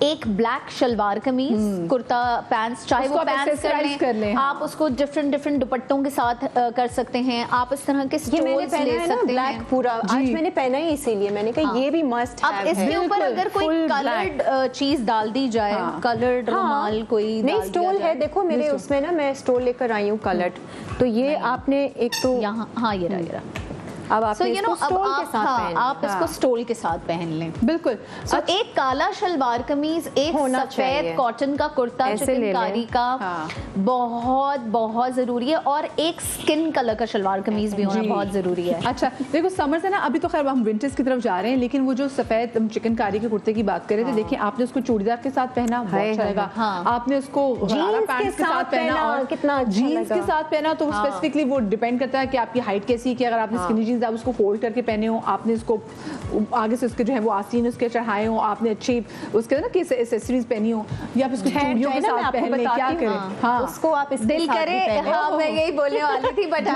एक ब्लैक शलवार कमीज, कुर्ता पैंट्स, चाहे वो पैंट्स कर लें, आप उसको डिफरेंट दुपट्टों के साथ कर सकते हैं. आप इस तरह के स्टोल्स ले सकते हैं. ब्लैक पूरा आज मैंने पहना ही इसीलिए मैंने कहा ये भी मस्ट है. अब इसके ऊपर अगर कोई कलर्ड चीज डाल दी जाए, कलर्ड रुमाल कोई नहीं, स्टोल है देखो मेरे उसमें ना, मैं स्टोल लेकर आई हूँ कलर्ड. तो ये आपने एक तो यहाँ, हाँ ये रहा. अब आप इसको स्टोल के साथ पहन, आप इसको स्टोल के साथ पहन लें. बिल्कुल. So, एक काला शलवार कमीज, एक सफेद कॉटन का कुर्ता चिकनकारी का बहुत बहुत जरूरी है, और एक स्किन कलर का शलवार कमीज भी होना बहुत जरूरी है. अच्छा देखो, समर से ना अभी तो खैर हम विंटर्स की तरफ जा रहे हैं, लेकिन वो जो सफेद चिकनकारी के कुर्ते की बात कर रहे थे, देखिए आपने उसको चूड़ीदार के साथ पहना बहुत अच्छा लगा. आपने उसको गरारा पैंट्स के साथ पहना और कितना जीन्स के साथ पहना, तो स्पेसिफिकली वो डिपेंड करता है कि आपकी हाइट कैसी है. कि अगर आपने स्किनी आप उसको फोल्ड करके पहने हो, आपने उसको आगे से उसके जो है वो आस्तीन उसके चढ़ाए हो, आपने अच्छी उसके ना कि एक्सेसरीज पहनी हो, या आप इसको चूड़ियों के साथ पहन ले, क्या करें. हाँ, उसको आप दिल करे. हाँ, मैं यही बोलने वाली थी, but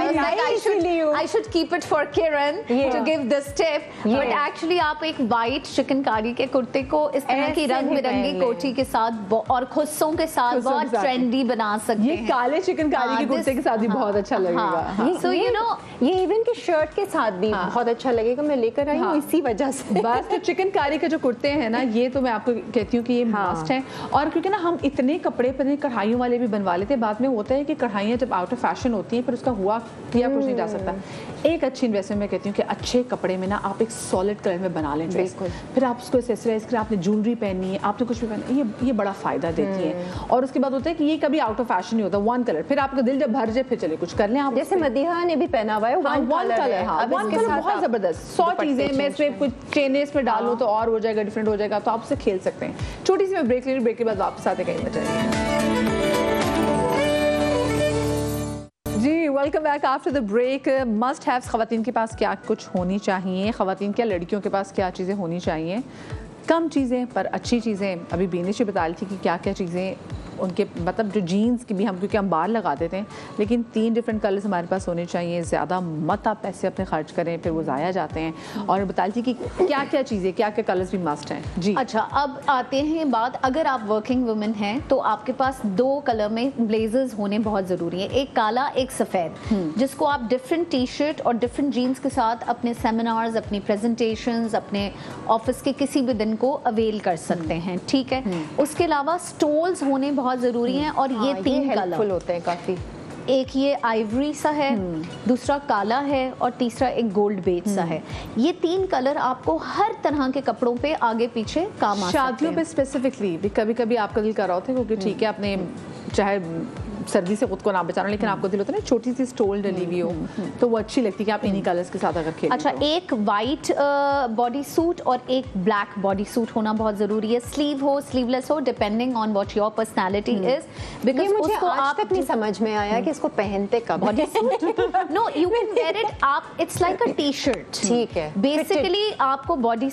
I should keep it for Kiran to give this tip. But actually आप एक वाइट चिकनकारी के कुर्ते को इस तरह की रंग बिरंगी कोठी के साथ और खुस्सों के साथ बहुत ट्रेंडी बना सकते हैं. ये काले चिकनकारी के कुर्ते के साथ भी बहुत अच्छा लगेगा. सो यू नो, ये इवन की शर्ट के साथ भी बहुत अच्छा लगेगा. मैं लेकर आई हूँ इसी वजह से. बस तो चिकनकारी के जो कुर्ते हैं ना, ये तो मैं आपको कहती हूँ कि ये मस्ट है. और क्योंकि ना हम इतने कपड़े पर कढ़ाइयों वाले भी बनवा लेते हैं, बाद में होता है कि कढ़ाइयाँ जब आउट ऑफ फैशन होती हैं, फिर उसका हुआ किया कुछ नहीं जा सकता. एक अच्छी इन्वेस्टमेंट मैं कहती हूँ कि अच्छे कपड़े में ना आप एक सॉलिड कलर में बना लें ड्रेस, फिर आप उसको एक्सेसराइज करें. आपने ज्वेलरी पहनी है, आपने कुछ भी पहना, ये बड़ा फायदा देती है. और उसके बाद होता है कि ये कभी आउट ऑफ फैशन नहीं होता. वन कलर, फिर आपका दिल जब भर जाए फिर चले कुछ कर लें आप. जैसे मदीहा ने भी पहना हुआ है वन कलर, बहुत जबरदस्त. 100 चीजें मैं इसमें कुछ चेनें इसमें डालूं तो और हो जाएगा, डिफरेंट हो जाएगा. तो आप उससे खेल सकते हैं. छोटी सी मैं ब्रेक ले रही हूँ, ब्रेक के बाद वापस आते कहीं बचाइए. Welcome back after the break. Must haves ख़वातीन के पास क्या कुछ होनी चाहिए, ख़वातीन क्या लड़कियों के पास क्या चीज़ें होनी चाहिए, कम चीज़ें पर अच्छी चीज़ें। अभी बीनिश बता रही थी कि क्या क्या चीज़ें उनके मतलब जो जीन्स की भी हम, क्योंकि हम बाहर लगा देते हैं, लेकिन 3 डिफरेंट कलर्स हमारे पास होने चाहिए। ज़्यादा मत आप पैसे अपने खर्च करें, फिर वो ज़ाया जाते हैं। और बता रही थी कि क्या क्या चीज़ें, क्या क्या कलर्स भी मस्ट हैं जी। अच्छा, अब आते हैं बात, अगर आप वर्किंग वुमेन हैं तो आपके पास 2 कलर में ब्लेजर्स होने बहुत ज़रूरी है, एक काला एक सफ़ेद, जिसको आप डिफरेंट टी शर्ट और डिफरेंट जीन्स के साथ अपने सेमिनार्स, अपनी प्रेजेंटेशंस, अपने ऑफिस के किसी भी दिन को अवेल कर सकते हैं, ठीक है। उसके अलावा स्टोल्स होने बहुत ज़रूरी हैं, और ये 3 कलर होते हैं काफ़ी। एक ये आइवरी सा है, दूसरा काला है, और तीसरा एक गोल्ड बेज सा है। ये 3 कलर आपको हर तरह के कपड़ों पे आगे पीछे काम आ सकते हैं। शादियों पे स्पेसिफिकली भी कभी कभी आपका दिल कर रहा होता है, क्योंकि ठीक है आपने चाहे सर्दी से खुद को ना बचाना, लेकिन आपको दिल होता है ना छोटी सी स्टोल डली हुई हो, तो वो अच्छी लगती है कि आप इन्हीं कलर्स के साथ अगर खेलें। अच्छा, एक वाइट बॉडी सूट और एक ब्लैक बॉडी सूट होना बहुत जरूरी है। स्लीव हो, स्लीवलेस हो, depending on what your personality is, because मुझे उसको आज आप तक नहीं समझ में आया कि इसको पहनते कब। Body suit no, you can wear it, आप it's like a T shirt, ठीक है। बेसिकली आपको बॉडी,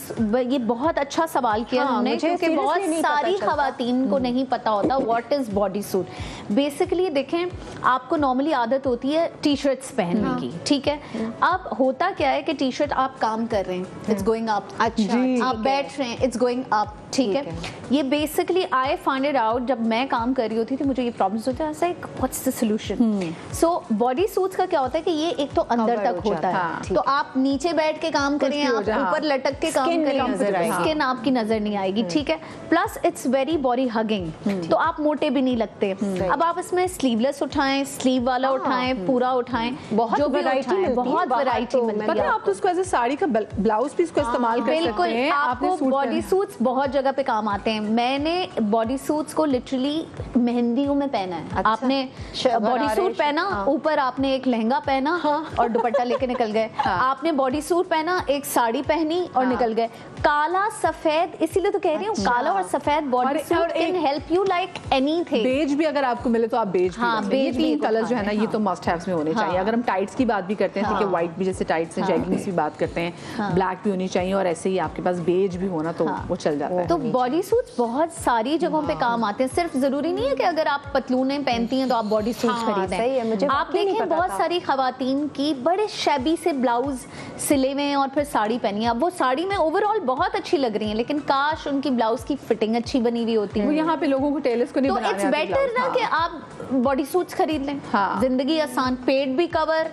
ये बहुत अच्छा सवाल किया हमने, क्योंकि बहुत सारी खवातीन को नहीं पता होता what is body suit. Basically देखें, आपको नॉर्मली आदत होती है टी शर्ट्स पहनने की, ठीक है। अब होता क्या है कि टी शर्ट आप काम कर रहे हैं, इट्स गोइंग अप, अच्छा, आप बैठ रहे हैं, इट्स गोइंग अप, ठीक है। ये basically I find it out, जब मैं काम कर रही होती थी मुझे ये प्रॉब्लम्स होते हैं, like what's the solution. So body suits का क्या होता है कि ये एक तो अंदर तक होता है, तो आप नीचे बैठ के काम करें, आप ऊपर लटक के काम करें, स्किन आपकी नजर नहीं आएगी, ठीक है। Plus it's very body hugging, तो आप मोटे भी नहीं लगते। अब आप इसमें स्लीवलेस उठाएं, स्लीव वाला उठाएं, पूरा उठाएं, बहुत जो भी वैरायटी उठाएं, बहुत वैरायटी मिलती है। पता है आप तो उसको एज ए साड़ी का ब्लाउज भी इसको इस्तेमाल कर सकते बिल्कुल, हैं। आपको बॉडी सूट्स बहुत जगह पे काम आते हैं। मैंने बॉडी सूट्स को लिटरली मेहंदियों में पहना है। अच्छा, आपने बॉडी सूट पहना, ऊपर आपने एक लहंगा पहना और दुपट्टा लेके निकल गए। आपने बॉडी सूट पहना, एक साड़ी पहनी और निकल गए। काला सफेद, इसीलिए तो कह रही हूँ, काला और सफेद body suit can help you like anything. Beige भी अगर आपको मिले तो आप बेज भी हाँ, रखें। ये बेज भी 3 कलर जो है ना, ये तो मस्ट हैव्स में होने चाहिए। अगर हम टाइट्स की बात भी करते हैं, ठीक है, व्हाइट भी जैसे टाइट्स हैं, जैगिंग्स भी बात करते हैं, ब्लैक भी होनी चाहिए, और ऐसे ही आपके पास बेज भी होना तो वो चल जाता है। तो बॉडी सूट्स बहुत सारी जगहों पे काम आते हैं। सिर्फ जरूरी नहीं है कि अगर आप पतलूने पहनती हैं तो आप बॉडी सूट्स खरीदें। आप देखें बहुत सारी खवातीन की बड़े शैबी से ब्लाउज सिले हुए हैं और फिर साड़ी पहनी है। अब वो साड़ी में ओवरऑल बहुत अच्छी लग रही है, लेकिन काश उनकी ब्लाउज की फिटिंग अच्छी बनी हुई होती है। वो यहाँ पे लोगों को टेलर्स को नहीं तो इट्स बेटर ना कि आप बॉडी सूट्स खरीद लें। जिंदगी आसान, पेट भी कवर,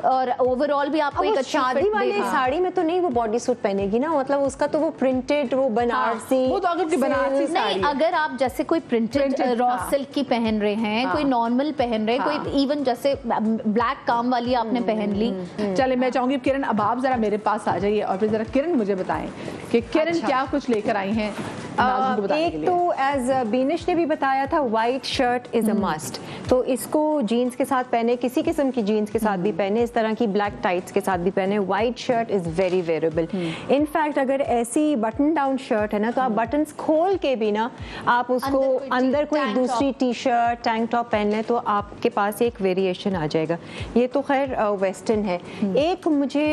और ओवरऑल भी आपको एक अच्छी शादी वाली साड़ी में तो नहीं वो बॉडी सूट पहनेगी ना, मतलब उसका तो वो प्रिंटेड, वो बनारसी, वो तो अगर बनारसी नहीं, अगर आप जैसे कोई प्रिंटेड रॉ सिल्क की पहन रहे हैं, कोई नॉर्मल पहन रहे हैं, कोई इवन जैसे ब्लैक काम वाली आपने पहन ली। चले, मैं चाहूंगी किरण अब आप जरा मेरे पास आ जाइए और फिर जरा किरण मुझे बताएं कि किरण क्या कुछ लेकर आई हैं। एक तो एज बीनिश ने भी बताया था, white shirt is a must, तो इसको जीन्स के साथ पहने, किसी किस्म की जीन्स के साथ भी पहने, इस तरह की ब्लैक टाइट्स के साथ भी पहने। White shirt is very wearable. In fact अगर ऐसी बटन डाउन शर्ट है ना, तो आप बटन्स खोल के भी ना आप उसको अंदर कोई दूसरी टी शर्ट, टैंक टॉप पहन लें तो आपके पास एक वेरिएशन आ जाएगा। ये तो खैर वेस्टर्न है। एक मुझे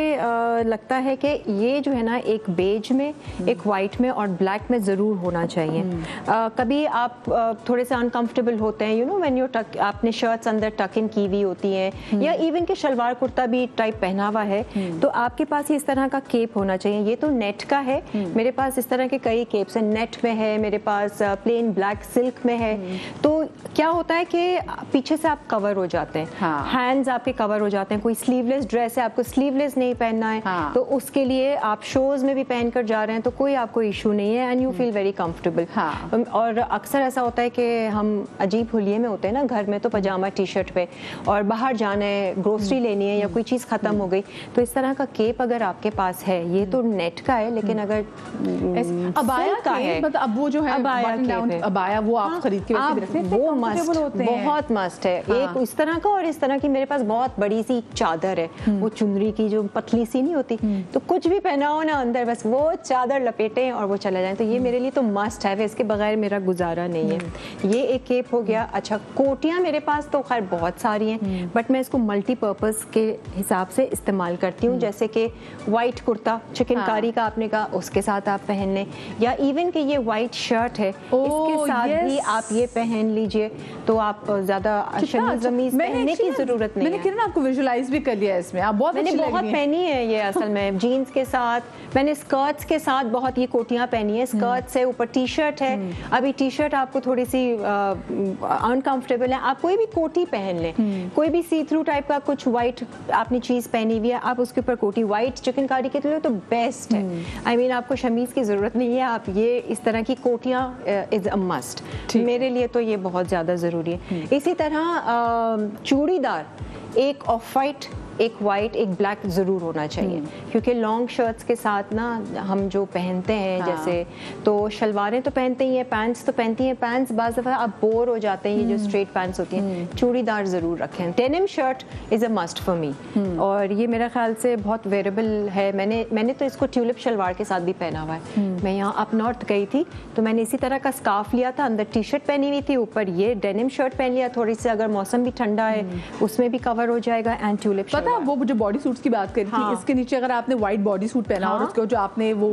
लगता है कि ये जो है ना, एक बेज में, एक वाइट में और ब्लैक में ज़रूर होना चाहिए। कभी आप थोड़े से अनकंफर्टेबल होते हैं, यू नो व्हेन यू टक, आपने शर्ट्स अंदर टक इन की हुई होती हैं, या इवन के शलवार कुर्ता भी टाइप पहना हुआ है, तो आपके पास इस तरह का केप होना चाहिए। ये तो नेट का है, मेरे पास इस तरह के कई केप्स हैं, नेट में है, मेरे पास प्लेन ब्लैक सिल्क में है। तो क्या होता है कि पीछे से आप कवर हो जाते हैं, हैंड्स आपके कवर हो जाते हैं। कोई स्लीवलेस ड्रेस है, आपको स्लीवलेस नहीं पहनना है, तो उसके लिए आप शोज में भी पहन कर जा रहे हैं तो कोई आपको इशू नहीं है, and you feel very comfortable. और अक्सर ऐसा होता है कि हम अजीब हुलिये में होते हैं ना, घर में तो पजामा टी शर्ट पे, और बाहर जाना है, ग्रोसरी लेनी है या कोई चीज़ ख़त्म हो गई, तो इस तरह का केप अगर आपके पास है, ये तो नेट का है, लेकिन अगर अबाया का है, मतलब अब वो जो है अबाया वो आप खरीद के वैसे भी रखते हैं, वो मस्ट comfortable होते हैं। बहुत मस्ट है। हाँ। एक इस तरह का और इस तरह की मेरे पास बहुत बड़ी सी चादर है, वो चुनरी की जो पतली सी नहीं होती, तो कुछ भी पहनाओ ना अंदर बस वो चादर लपेटें और वो चला जाए, तो ये मेरे लिए तो मस्ट है, इसके बगैर मेरा गुजारा नहीं है। ये एक केप हो गया। अच्छा, कोटियाँ मेरे पास तो खैर बहुत सारी हैं, बट मैं इसको मल्टीपर्पज़ के हिसाब से इस्तेमाल करती हूँ, जैसे कि वाइट कुर्ता चिकनकारी का आपने कहा, उसके साथ आप पहन लें, या इवन कि ये वाइट शर्ट है इसके साथ भी आप ये पहन लीजिए, तो आप ज़्यादा शमीज वमीज पहनने की जरूरत नहीं मैंने है। किरण आपको विजुलाइज भी कर लिया है इसमें, आप बहुत मैंने अच्छी लग बहुत रही हैं। पहनी है ये असल में जीन्स के साथ, मैंने स्कर्ट्स के साथ बहुत ये कोटियां पहनी है, स्कर्ट्स है, ऊपर टी शर्ट है। अभी टी शर्ट आपको थोड़ी सी अनकंफर्टेबल है, आप कोई भी कोटी पहन लें, कोई भी सी थ्रू टाइप का कुछ व्हाइट आपने चीज पहनी हुई है, आप उसके ऊपर कोटी, व्हाइट चिकनकारी के लिए तो बेस्ट है। आई मीन आपको शमीज की जरूरत नहीं है, आप ये इस तरह की कोटियां इज अ मस्ट, मेरे लिए तो ये बहुत ज्यादा जरूरी है। इसी तरह चूड़ीदार एक ऑफ वाइट, एक वाइट, एक ब्लैक ज़रूर होना चाहिए, क्योंकि लॉन्ग शर्ट्स के साथ ना हम जो पहनते हैं, हाँ। जैसे तो शलवारें तो पहनते ही हैं, पैंट्स तो पहनती हैं, पैंट्स बाज़ दफ़ा आप बोर हो जाते हैं, ये जो स्ट्रेट पैंट्स होती हैं, चूड़ीदार ज़रूर रखें। Denim shirt is a must for me, और ये मेरा ख्याल से बहुत वेरेबल है। मैंने तो इसको ट्यूलिप शलवार के साथ भी पहना हुआ है। मैं यहाँ अप नॉर्थ गई थी तो मैंने इसी तरह का स्कार्फ लिया था, अंदर टी शर्ट पहनी हुई थी, ऊपर ये डेनिम शर्ट पहन लिया, थोड़ी सी अगर मौसम भी ठंडा है उसमें भी कवर हो जाएगा, एंड ट्यूलिप पता है वो जो बॉडी सूट्स की बात करी थी, हाँ। इसके नीचे अगर आपने व्हाइट बॉडी सूट पहना और हाँ। उसके जो आपने वो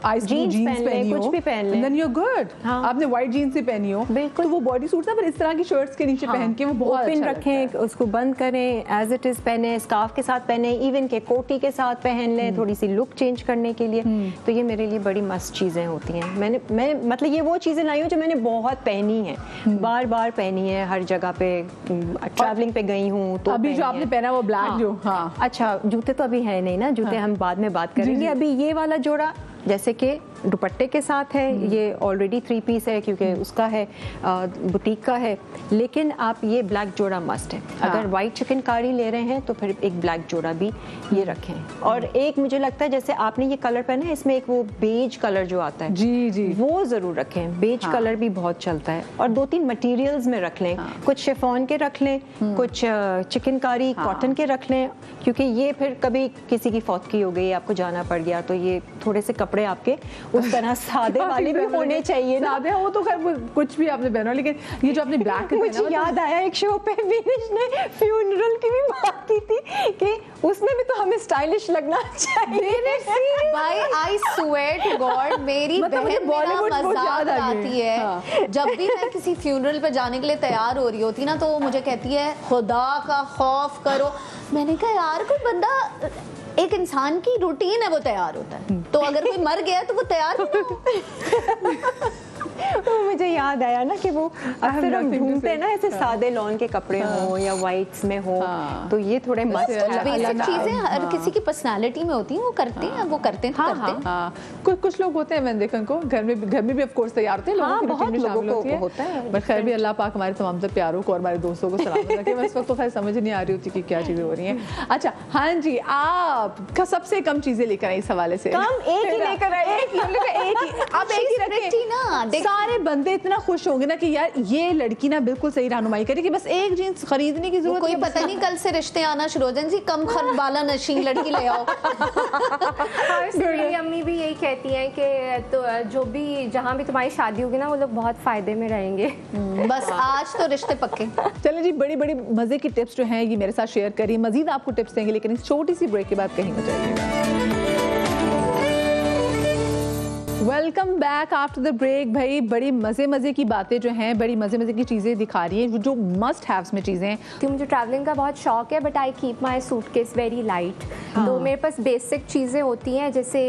आइस ब्लू जीन्स जीन्स पहन ले, पहनी हो, कुछ भी पहन ले। then you're good। हाँ। आपने व्हाइट जीन्स ही पहनी हो, बिल्कुल। तो वो बॉडी सूट ना, पर इस तरह की शर्ट्स के नीचे पहन के वो बहुत ओपन अच्छा रखें, लगता है। उसको बंद करें, एज इट इज पहने, स्कार्फ के साथ पहने, इवन के कोटी के साथ पहन लें, थोड़ी सी लुक चेंज करने के लिए, तो ये मेरे लिए बड़ी मस्त चीजें होती हैं। मैं मतलब ये वो चीजें लाई हूँ जो मैंने बहुत पहनी है, बार बार पहनी है, हर जगह पे ट्रैवलिंग पे गई हूँ तो अभी जो पहनी आपने है। पहना वो ब्लैक हाँ। जो, हाँ अच्छा, जूते तो अभी है नहीं ना, जूते हम बाद में बात करेंगे। अभी ये वाला जोड़ा जैसे कि दुपट्टे के साथ है, ये ऑलरेडी 3 पीस है क्योंकि उसका है, बुटीक का है, लेकिन आप ये ब्लैक जोड़ा मस्ट है। अगर वाइट चिकनकारी ले रहे हैं तो फिर एक ब्लैक जोड़ा भी ये रखें। और एक मुझे लगता है जैसे आपने ये कलर पहना है, इसमें एक वो बेज कलर जो आता है, जी जी, वो जरूर रखें, बेज कलर भी बहुत चलता है। और 2-3 मटेरियल्स में रख लें, कुछ शिफॉन के रख लें, कुछ चिकनकारी कॉटन के रख लें, क्योंकि ये फिर कभी किसी की फौतगी हो गई, आपको जाना पड़ गया, तो ये थोड़े से कपड़े आपके उस तरह सादे वाले भी होने चाहिए ना। सादे हो तो खैर कुछ भी आपने पहना, लेकिन ये जो आपने ब्लैक मुझे याद आया एक शो पे विनेश ने फ्यूनरल की भी बात की थी कि उसमें भी तो हमें स्टाइलिश लगना चाहिए। भाई आई स्वेयर टू गॉड, मेरी मतलब मुझे बहन मेरा Bollywood बहुत मजाक याद आ गई। उड़ाती है। हाँ। जब भी मैं किसी फ्यूनरल पे जाने के लिए तैयार हो रही होती ना, तो वो मुझे कहती है खुदा का खौफ करो। मैंने कहा यार, कोई बंदा, एक इंसान की रूटीन है, वो तैयार होता है, तो अगर कोई मर गया तो वो तैयार हो। तो मुझे याद आया ना कि वो अक्सर हम ढूंढते हैं ना ऐसे सादे लॉन के कपड़े हों या वाइट्स में हो, तो ये थोड़े मस्त है। बेसिक चीजें हर किसी की पर्सनालिटी में होती हैं, वो करते हैं, वो करते हैं तो करते हैं। हाँ, कुछ लोग होते हैं, मैंने देखा उनको घर में भी ऑफ कोर्स तैयार होते हैं, लोगों की बहुत routine में लोगों शामिल होती को है। होता है। बट खैर भी अल्लाह पाक हमारे तमाम से प्यारों को और हमारे दोस्तों को सलामत रखे। मैं इस वक्त तो खैर समझ नहीं आ रही होती कि क्या चीजें हो रही हैं। अच्छा हाँ जी, आप सबसे कम चीजें लेकर आई इस हवाले से। कम एक ही लेकर आए, एक ही आप एक ही Pretty ना, रखें, सारे बंदे इतना खुश होंगे ना कि यार ये लड़की ना बिल्कुल सही रहनुमाई करे कि बस एक जीन्स खरीदने की जरूरत कोई है, पता नहीं कल से रिश्ते आना शुरू हो जाएं जी, कम खर्च वाला नशीन लड़की ले आओ। मेरी अम्मी भी यही कहती हैं कि तो जो भी जहाँ भी तुम्हारी शादी होगी ना, वो लोग बहुत फायदे में रहेंगे। बस आज तो रिश्ते पक्के। चलें जी, बड़ी बड़ी मजे की टिप्स जो हैं ये मेरे साथ शेयर करिए, मजीद आपको टिप्स देंगे, लेकिन इस छोटी सी ब्रेक के बाद कहीं न जाइएगा। Welcome back after the break. भाई बड़ी मजे की बातें जो हैं, बड़ी मजे की चीज़ें दिखा रही हैं, जो मस्ट हैव्स में चीज़ें हैं। कि मुझे ट्रैवलिंग का बहुत शौक है, but I keep my suitcase very light. तो मेरे पास बेसिक चीज़ें होती हैं, जैसे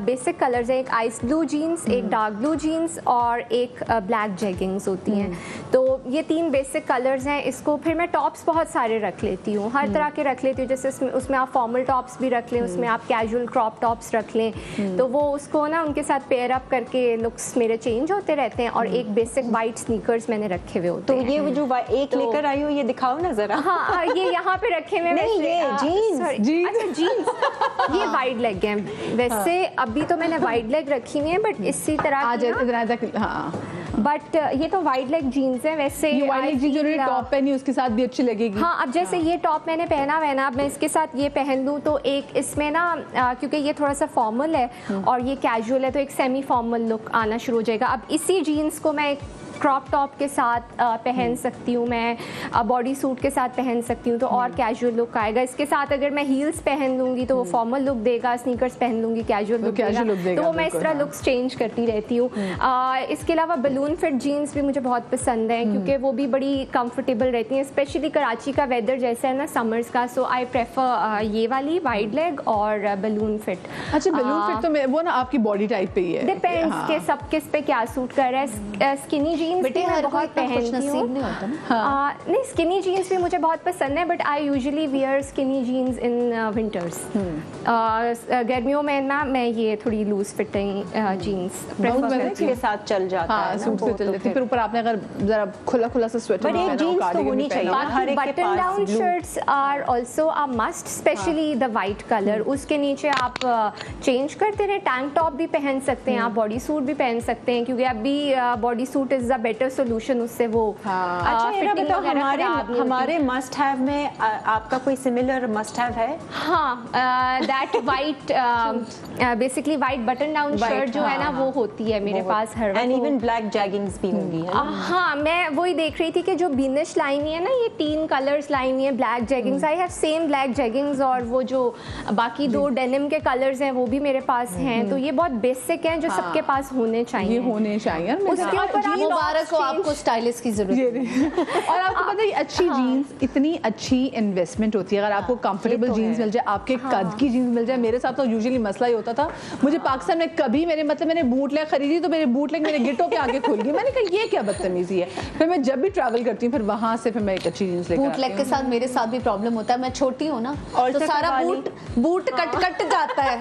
बेसिक कलर्स हैं, एक आइस ब्लू जीन्स, एक डार्क ब्लू जीन्स और एक ब्लैक जेगिंग्स होती हैं। तो ये 3 बेसिक कलर्स हैं। इसको फिर मैं टॉप्स बहुत सारे रख लेती हूँ, हर तरह के रख लेती हूँ, जैसे उसमें आप फॉर्मल टॉप्स भी रख लें, उसमें आप कैजुअल क्रॉप टॉप्स रख लें, तो वो उसको ना उनके साथ पेयर अप करके लुक्स मेरे चेंज होते रहते हैं। और एक बेसिक वाइट स्नीकर्स मैंने रखे हुए होते तो हैं। ये वो जो एक लेकर आई हो, ये दिखाओ ना जरा। हाँ, ये यहाँ पे रखे हुए। नहीं, वैसे, ये जीन्स। sorry, अच्छा जीन्स, ये वाइड लेग हैं। वैसे अभी तो मैंने वाइड लेग रखी हुई है, बट इसी तरह आज की ना, हाँ बट ये तो वाइड लेग जीन्स है वैसे। ये वाइड लेग जीन्स जो टॉप पहनी उसके साथ भी अच्छी लगेगी। हाँ, अब जैसे ये टॉप मैंने पहना हुआ है ना, अब मैं इसके साथ ये पहन लूँ तो एक इसमें ना क्योंकि ये थोड़ा सा फॉर्मल है और ये कैजुअल है तो एक सेमी फॉर्मल लुक आना शुरू हो जाएगा। अब इसी जीन्स को मैं क्रॉप टॉप के साथ पहन सकती हूँ, मैं बॉडी सूट के साथ पहन सकती हूँ तो और कैजुअल लुक आएगा। इसके साथ अगर मैं हील्स पहन लूँगी तो वो फॉर्मल लुक देगा, स्नीकर्स पहन लूँगी कैजुअल लुक देगा। तो वो मैं इस तरह लुक्स चेंज करती रहती हूँ। इसके अलावा बलून फिट जीन्स भी मुझे बहुत पसंद है क्योंकि वो भी बड़ी कंफर्टेबल रहती हैं, स्पेशली कराची का वेदर जैसा है ना समर्स का। सो आई प्रेफर ये वाली वाइड लेग और बलून फिट। अच्छा, बलून फिट तो मैं वो ना आपकी बॉडी टाइप पे ही है, डिपेंड्स के सब किस पे क्या सूट कर रहा है। स्किनी जीन्स भी मैं बहुत पहनती हूँ। नहीं, स्किनी जीन्स भी मुझे बहुत पसंद है but I usually wear skinny jeans in winters. गर्मियों में ना मैं ये थोड़ी लूज फिटिंग जीन्स प्रेफर करती हूँ, के साथ चल जाता है, सूट से चल जाती है। फिर ऊपर आपने अगर जरा खुला खुला सा स्वेटर पर ये जीन्स तो होनी चाहिए। बाकी button down shirts are also a must, specially the white colour. उसके नीचे आप चेंज करते रहे, टैंक टॉप भी पहन सकते हैं आप, बॉडी सूट भी पहन सकते हैं क्योंकि अभी body suit is a better solution उससे वो। अच्छा, ये बताओ हमारे मस्ट हैव में आपका कोई सिमिलर मस्ट हैव है? हाँ, that white basically white button down shirt जो है ना वो होती है मेरे पास हर वक्त। एंड इवन ब्लैक जैगिंग्स भी होंगी है ना? हाँ, मैं वही देख रही थी कि जो बीनिश लाइन है ना, ये 3 कलर्स लाइन है black jeggings. I have same black jeggings और वो जो बाकी 2 डेनिम के कलर्स हैं वो भी मेरे पास हैं। तो ये बहुत बेसिक हैं जो सबके पास होने चाहिए। होने चाहिए। उसके ऊपर मुबारक हो आपको स्टाइलिस्ट की जरूरत है। और आपको पता है अच्छी जीन्स इतनी अच्छी इन्वेस्टमेंट होती है। अगर आपको कंफर्टेबल जीन्स मिल जाए, आपके कद की जीन्स मिल जाए। मेरे साथ तो यूजुअली मसला ही होता था, मुझे पाकिस्तान में कभी मैंने बूट लेग खरीदी तो मेरे बूट लेग मेरे गिटों पे आके खुल गई। मैंने कहा ये क्या बदतमीजी है। फिर मैं जब भी ट्रैवल करती हूँ फिर वहां से फिर मैं एक अच्छी जीन्स लेकर बूट लेग के साथ मेरे साथ भी प्रॉब्लम होता है। मैं छोटी हूँ ना और तो सारा बूट कट जाता है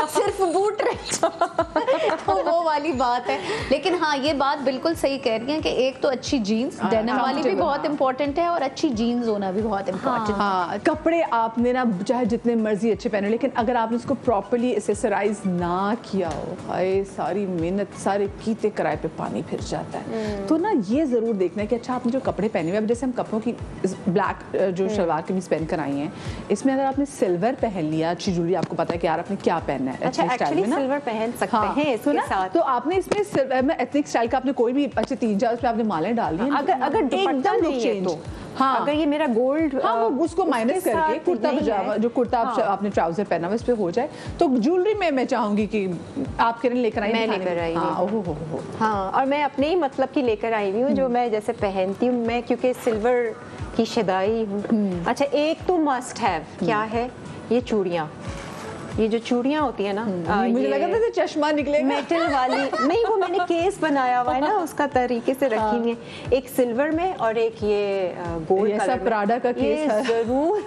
सिर्फ बूट रह तो वो वाली बात है। लेकिन हाँ, ये बात बिल्कुल सही कह रही है कि एक तो अच्छी जीन्स डेनिम वाली भी बहुत इंपॉर्टेंट है और अच्छी जीन्स होना भी बहुत इंपॉर्टेंट है। हाँ, कपड़े आपने ना चाहे जितने मर्जी अच्छे पहने, लेकिन अगर आपने उसको प्रॉपर्ली एसेसराइज ना किया हो, हाय सारी मेहनत सारे कीते किराए पे पानी फिर जाता है। तो ना ये जरूर देखना है कि अच्छा आपने जो कपड़े पहने हुए, अब जैसे हम कपड़ों की ब्लैक जो शलवार कमीज पहन कर आई हैं, इसमें अगर आपने सिल्वर पहन लिया, अच्छी ज्वेलरी, आपको पता है कि यार आपने क्या पहनना है। अच्छा, एक्चुअली सिल्वर पहन सकते हैं इसके साथ। तो आपने इसमें एथनिक स्टाइल का आपने कोई भी अच्छे 3-4 उसमें आपने माले डाल दी, अगर दुपट्टा नहीं है तो हाँ, अगर ये मेरा गोल्ड वो उसको माइनस करके कुर्ता पजामा जो कुर्ता आपने ट्राउजर पहना हुआ इस पे हो जाए तो ज्वेलरी में मैं चाहूंगी कि आप किरण लेकर आई। मैं लेकर आई हूँ। हाँ, और मैं अपने ही मतलब की लेकर आई हुई हूँ जो मैं जैसे पहनती हूँ मैं, क्योंकि सिल्वर की शदाई हूँ। अच्छा, एक तो मस्ट हैव क्या है, ये चूड़ियाँ। ये जो चूड़ियाँ होती है ना, मुझे लगा था चश्मा निकलेगा मेटल वाली। नहीं, वो मैंने केस बनाया हुआ है ना, उसका तरीके से रखी हुई है। एक सिल्वर में और एक ये गोल्ड कलर में। प्राडा का केस है जरूर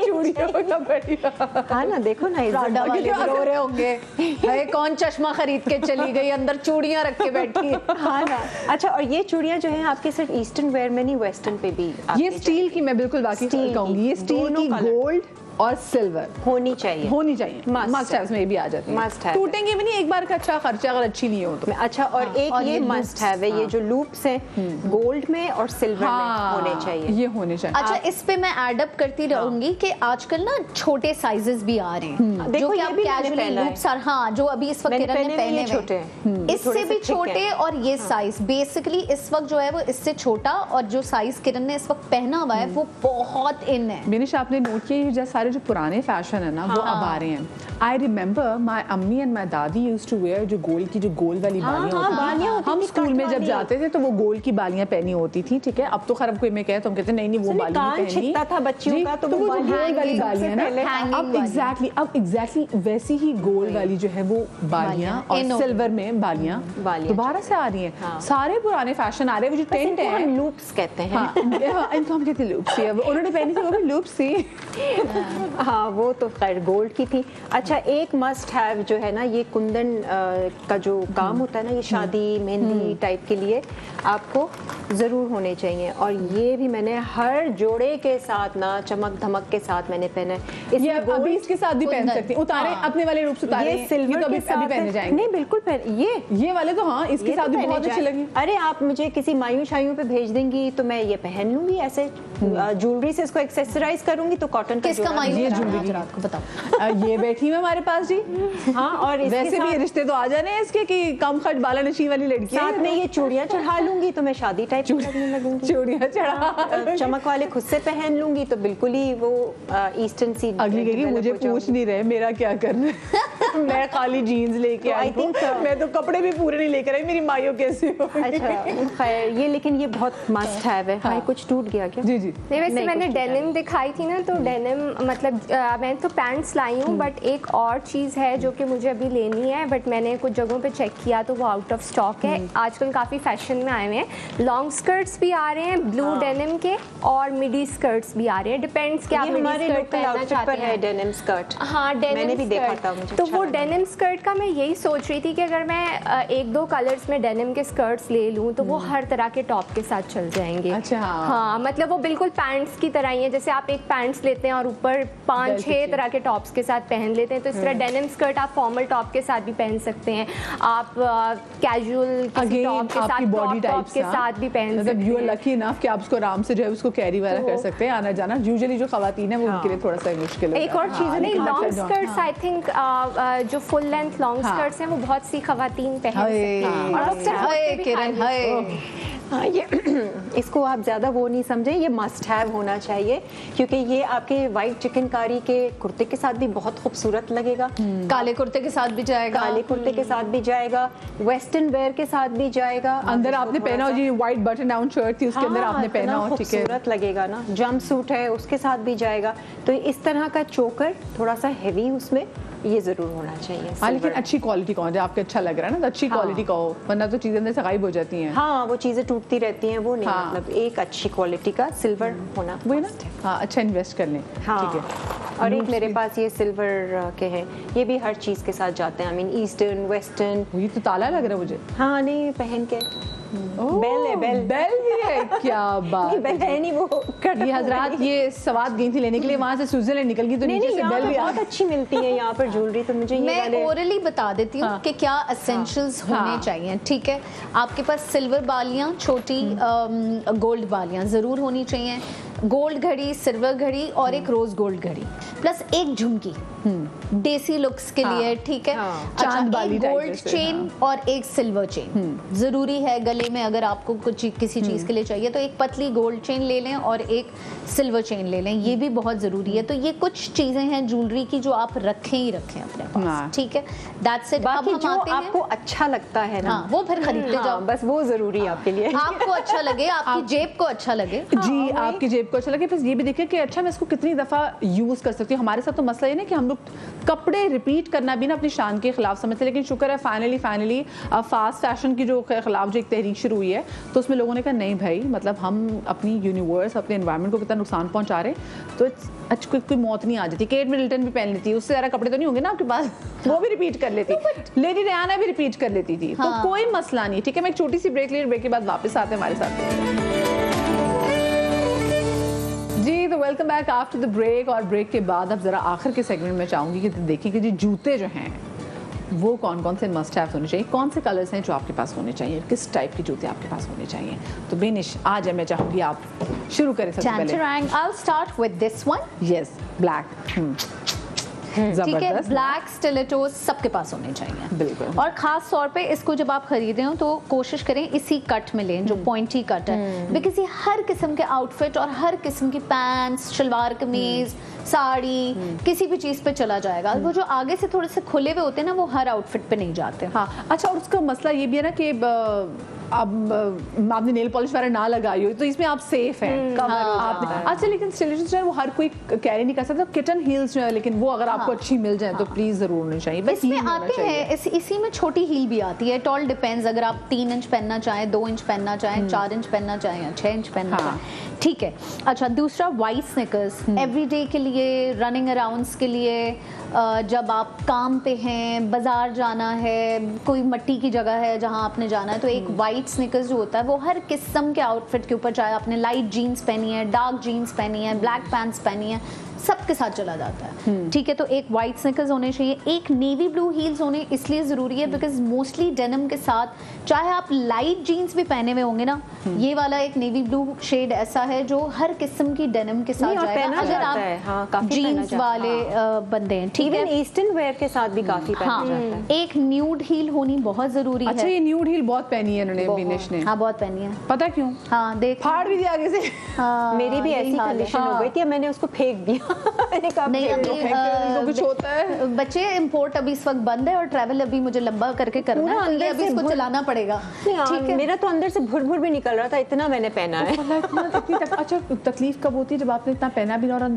चूड़ियाँ। हाँ ना, देखो ना, प्राडा वाले रो रहे होंगे है कौन चश्मा खरीद के चली गई, अंदर चूड़ियाँ रख के बैठी है। हाँ ना। अच्छा, और ये चूड़ियाँ जो हैं आपके सिर्फ ईस्टर्न वेयर में नहीं, वेस्टर्न पे भी ये स्टील की, मैं बिल्कुल बाकी कहूँगी ये स्टील की, गोल्ड और सिल्वर होनी चाहिए मस्ट हैव में भी आ जाती है। टूटेंगे भी नहीं एक बार का अच्छा खर्चा अगर अच्छी नहीं हो तो। अच्छा, और एक ये मस्ट हैव है, ये जो लूप्स हैं गोल्ड में और सिल्वर में होने चाहिए, ये होने चाहिए। अच्छा, इस पे मैं ऐड अप करती रहूंगी कि आजकल ना छोटे साइजेस भी आ रहे हैं जो कि आप कैजुअली लूप्स और हाँ जो अभी इस वक्त किरण ने पहने छोटे, इससे भी छोटे और ये साइज बेसिकली इस वक्त जो है वो इससे छोटा, और जो साइज किरण ने इस वक्त पहना हुआ है वो बहुत इन है। बेनिश, आपने नोट किया जैसे सारे जो पुराने फैशन है ना वो अब आ रहे हैं। आई रिमेम्बर माई अम्मी एंड माई दादी यूज्ड टू वेयर जो गोल्ड की जो गोल वाली बालियां होती, हम स्कूल में जब जाते थे तो वो गोल्ड की बालियां पहनी होती थी। ठीक है, अब तो खैर कोई मैं कहे तो हम कहते नहीं वो बालियां पहनी था बच्चियों का, तो वो गोल वाली बालियां ना अब एग्जैक्टली वैसी ही गोल वाली जो है वो बालियां और सिल्वर में बालियां दोबारा से आ रही हैं। सारे पुराने फैशन आ रहे हैं। वो जो टेंट है लूप्स कहते हैं, इनको हम कहते हैं लूप्स। उन्होंने पहनी थी वो भी लूप्स थी। हाँ वो तो खैर गोल्ड की थी। अच्छा एक मस्ट हैव जो है ना ये कुंदन का जो काम होता है ना, ये शादी मेहंदी टाइप के लिए आपको ज़रूर होने चाहिए। और ये भी मैंने हर जोड़े के साथ ना चमक धमक के साथ मैंने पहना है। ये अभी इसके साथ भी पहन सकती हैं, उतारे अपने वाले रूप से उतारे। ये सिल्वर तो के अभी साथ पहने जाएंगे। नहीं बिल्कुल पहन, ये वाले तो हाँ इसके ये साथ तो भी पहने बहुत अच्छी जाए। लगी। अरे आप मुझे किसी मायूं शायूं पे भेज देंगी तो मैं ये पहन लूंगी, ऐसे ज्वेलरी से इसको एक्सेसराइज करूंगी तो कॉटन का किसका जोड़ा मायूं ये ज्वेलरी आपको बताओ। ये बैठी है हमारे पास जी। हाँ और इसके वैसे भी साथ- रिश्ते तो आ जाने हैं इसके कि कम खर्च बाला नशी वाली लड़की साथ में ये चूड़ियां चढ़ा लूंगी तो मैं शादी टाइप की लगने लगूंगी। चूड़ियां चढ़ा चमक वाले खुद से पहन लूंगी तो बिल्कुल ही वो ईस्टर्न सी अगली कहेगी मुझे पूछ नहीं रहे मेरा क्या करना है। मैं खाली जीन्स लेके आई I think हूँ, मैं तो कपड़े भी पूरे नहीं लेकर आई, मेरी माइयों कैसे हो। अच्छा खैर ये लेकिन ये बहुत मस्ट हैव है। हाँ कुछ टूट गया क्या? जी जी नहीं वैसे नहीं, मैंने कुछ डेनिम दिखाई थी ना, तो डेनिम मतलब मैं तो पैंट्स लाई हूँ, बट एक और चीज़ है जो कि मुझे अभी लेनी है, बट मैंने कुछ जगहों पे चेक किया तो वो आउट ऑफ स्टॉक है। आजकल काफ़ी फैशन में आए हुए हैं, लॉन्ग स्कर्ट्स भी आ रहे हैं ब्लू डेनिम के, और मिडी स्कर्ट्स भी आ रहे हैं। डिपेंड्स कि आप ये मिडी हमारे स्कर्ट लोकल पहनना आउटफिट चाहते पर है हैं। Denim skirt. हाँ डेनिम मैंने भी देखा स्कर्ट। था, मुझे तो अच्छा वो लगा। डेनिम स्कर्ट का मैं यही सोच रही थी कि अगर मैं एक दो कलर्स में डेनिम के स्कर्ट्स ले लूँ तो वो हर तरह के टॉप के साथ चल जाएंगे। अच्छा, हाँ। हाँ मतलब वो बिल्कुल पैंट्स की तरह ही है, जैसे आप एक पैंट्स लेते हैं और ऊपर 5-6 तरह के टॉप्स के साथ पहन लेते हैं, तो इस तरह डेनिम स्कर्ट आप फॉर्मल टॉप के साथ भी पहन सकते हैं, आप कैजुअल किसी टॉप के साथ, बॉडी क्रॉप टॉप के साथ भी पहन सकते मतलब यू आर हैं। लकी इनफ कि आप उसको आराम से जो है उसको कैरी वगैरह कर सकते हैं, आना जाना। यूजुअली जो खवातीन है वो उनके लिए थोड़ा सा मुश्किल है। एक और चीज़ नहीं लॉन्ग स्कर्ट्स आई थिंक जो फुल लेंथ लॉन्ग हाँ। स्कर्ट्स हैं वो बहुत सी खवातीन पहन हाय, सकती हैं, और अक्सर हाय होते भी किरण high हाय। हाँ ये इसको आप ज़्यादा वो नहीं समझें, ये मस्ट हैव होना चाहिए क्योंकि ये आपके वाइट चिकनकारी के कुर्ते के साथ भी बहुत खूबसूरत लगेगा, काले कुर्ते के साथ भी जाएगा, काले कुर्ते के साथ भी जाएगा, वेस्टर्न वेयर के साथ भी जाएगा। अंदर आपने पहना हो जी व्हाइट बटन डाउन शर्ट थी, उसके अंदर आपने पहना हो, ठीक है, खूबसूरत लगेगा ना। जंप सूट है उसके साथ भी जाएगा, तो इस तरह का चोकर थोड़ा सा हेवी उसमें ये जरूर होना चाहिए। हाँ लेकिन silver। अच्छी क्वालिटी कौन है आपको अच्छा लग रहा है ना, तो अच्छी क्वालिटी का हो, वरना तो चीजें अंदर से गायब हो जाती हैं। हाँ वो चीजें टूटती रहती हैं, वो नहीं हाँ। मतलब एक अच्छी क्वालिटी का सिल्वर होना वही ना, must है। हाँ अच्छा इन्वेस्ट कर लें। हाँ ठीक है। और एक मेरे पास ये सिल्वर के हैं, ये भी हर चीज के साथ जाते हैं, आई मीन ईस्टर्न वेस्टर्न। ये तो ताला लग रहा है मुझे। हाँ नहीं पहन के बेल है, बेल बेल भी है, क्या बात नहीं बेल है नहीं वो ये हजरात ये सवाद गई थी लेने के लिए, वहां से स्विट्जरलैंड निकल गई तो नहीं नीचे नहीं से यहाँ बेल पे भी आ बहुत अच्छी मिलती है यहाँ पर ज्वेलरी, तो मुझे ये मैं वाले ओरली बता देती हूँ हाँ। कि क्या एसेंशियल्स होने हाँ। चाहिए। ठीक है, आपके पास सिल्वर बालियाँ, छोटी गोल्ड बालियाँ ज़रूर होनी चाहिए, गोल्ड घड़ी, सिल्वर घड़ी और एक रोज गोल्ड घड़ी, प्लस एक झुमकी देसी लुक्स के हाँ। लिए। ठीक है, हाँ। अच्छा, चांद वाली एक टाइप गोल्ड जैसे, चेन और एक सिल्वर चेन जरूरी है गले में। अगर आपको कुछ किसी चीज के लिए चाहिए तो एक पतली गोल्ड चेन ले लें और एक सिल्वर चेन ले लें, ये भी बहुत जरूरी है। तो ये कुछ चीजें हैं ज्वेलरी की जो आप रखें ही रखें अपने हाँ। पास। ठीक है, दैट्स इट। अब बाकी हम जो आते हैं, आपको अच्छा लगता है ना, हाँ, वो फिर खरीदते हाँ, जाओ। बस वो जरूरी है आपके लिए। आपको अच्छा लगे, आपकी जेब को अच्छा लगे। जी आपकी जेब को अच्छा लगे, बस ये भी देखें कि अच्छा मैं इसको कितनी दफ़ा यूज़ कर सकती हूँ। हमारे साथ तो मसला ये ना कि हम लोग कपड़े रिपीट करना भी ना अपनी शान के खिलाफ समझते हैं, लेकिन शुक्र है फाइनली फास्ट फैशन की जो खिलाफ जो एक तहरीक शुरू हुई है, तो उसमें लोगों ने कहा नहीं भाई, मतलब हम अपनी यूनिवर्स अपने एनवायरनमेंट को कितना नुकसान पहुंचा रहे हैं, तो अच्छा कोई मौत नहीं आ जाती। केट मिडल्टन भी पहन लेती है, उससे ज़्यादा कपड़े तो नहीं होंगे ना आपके पास, वो भी रिपीट कर लेती, लेडी रियाना भी रिपीट कर लेती थी, तो कोई मसला नहीं। ठीक है, मैं एक छोटी सी ब्रेक ले, ब्रेक के बाद वापस आते हैं हमारे साथ जी। तो welcome back after the break. और ब्रेक के बाद अब जरा आखिर के सेगमेंट में चाहूंगी कि देखें कि जी जूते जो हैं वो कौन कौन से मस्ट हैव होने चाहिए, कौन से कलर्स हैं जो आपके पास होने चाहिए, किस टाइप के जूते आपके पास होने चाहिए। तो बेनिश आज मैं चाहूंगी आप शुरू करें सबसे पहले। I'll start with this one. Yes black, ठीक है, ब्लैक स्टिलेटोज सबके पास होने चाहिए बिल्कुल। और खास तौर पे इसको जब आप खरीद रहे हो तो कोशिश करें इसी कट में लें जो पॉइंटी कट है, बिकॉज ये हर किस्म के आउटफिट और हर किस्म की पैंट्स, शलवार कमीज, साड़ी, किसी भी चीज पे चला जाएगा। वो जो आगे से थोड़े से खुले हुए होते हैं ना, वो हर आउटफिट पे नहीं जाते। हाँ अच्छा, और उसका मसला ये भी है ना कि अब आपने नेल पॉलिश वगैरह ना लगाई हो तो इसमें आप सेफ हैं। अच्छा, लेकिन स्टिलेटोस जो है वो हर कोई कैरी नहीं कर सकता। किटन हील्स जो है, लेकिन वो अगर आपको अच्छी मिल जाए तो प्लीज जरूर होनी चाहिए। इसमें आते हैं, इसी में छोटी हील भी आती है। इट ऑल डिपेंड्स, अगर आप 3 इंच पहनना चाहें, 2 इंच पहनना चाहें, 4 इंच पहनना चाहें या 6 इंच पहनना चाहें, ठीक है। अच्छा, दूसरा वाइट स्निकर्स एवरीडे के लिए, रनिंग अराउंड्स के लिए, जब आप काम पे हैं, बाजार जाना है, कोई मट्टी की जगह है जहां आपने जाना है, तो एक वाइट स्निकर्स जो होता है वो हर किस्म के आउटफिट के ऊपर, चाहे आपने लाइट जीन्स पहनी है, डार्क जीन्स पहनी है, ब्लैक पैंट्स पहनी है, सबके साथ चला जाता है, ठीक है। तो एक वाइट स्निकर्स होने चाहिए। एक नेवी ब्लू हील्स होने इसलिए ज़रूरी है बिकॉज मोस्टली डेनिम के साथ, चाहे आप लाइट जीन्स भी पहने हुए होंगे ना, ये वाला एक नेवी ब्लू शेड ऐसा है जो हर किस्म की डेनिम के साथ जाएगा अगर आप जीन्स वाले बंदे हैं, ठीक है। ईस्टर्न वेयर के साथ भी काफी पहना जाता है। एक न्यूड हील होनी बहुत जरूरी है। अच्छा, ये न्यूड हील बहुत पहनी है इन्होंने, बिनेश ने। हाँ, बहुत पहनी है। पता क्यों? हाँ, देख, फाड़ भी दिया आगे से। मेरी भी ऐसी कंडीशन हो गई थी, मैंने उसको फेंक दिया। नहीं, तो कुछ होता है। बच्चे इंपोर्ट अभी इस वक्त बंद है और ट्रैवल अभी मुझे लंबा करके करना है, तो ये अभी इसको चलाना पड़ेगा, ठीक है। मेरा तो अंदर से भुर भी निकल रहा था, इतना मैंने पहना है। अच्छा, तकलीफ कब होती है? जब आपने इतना पहना भी ना और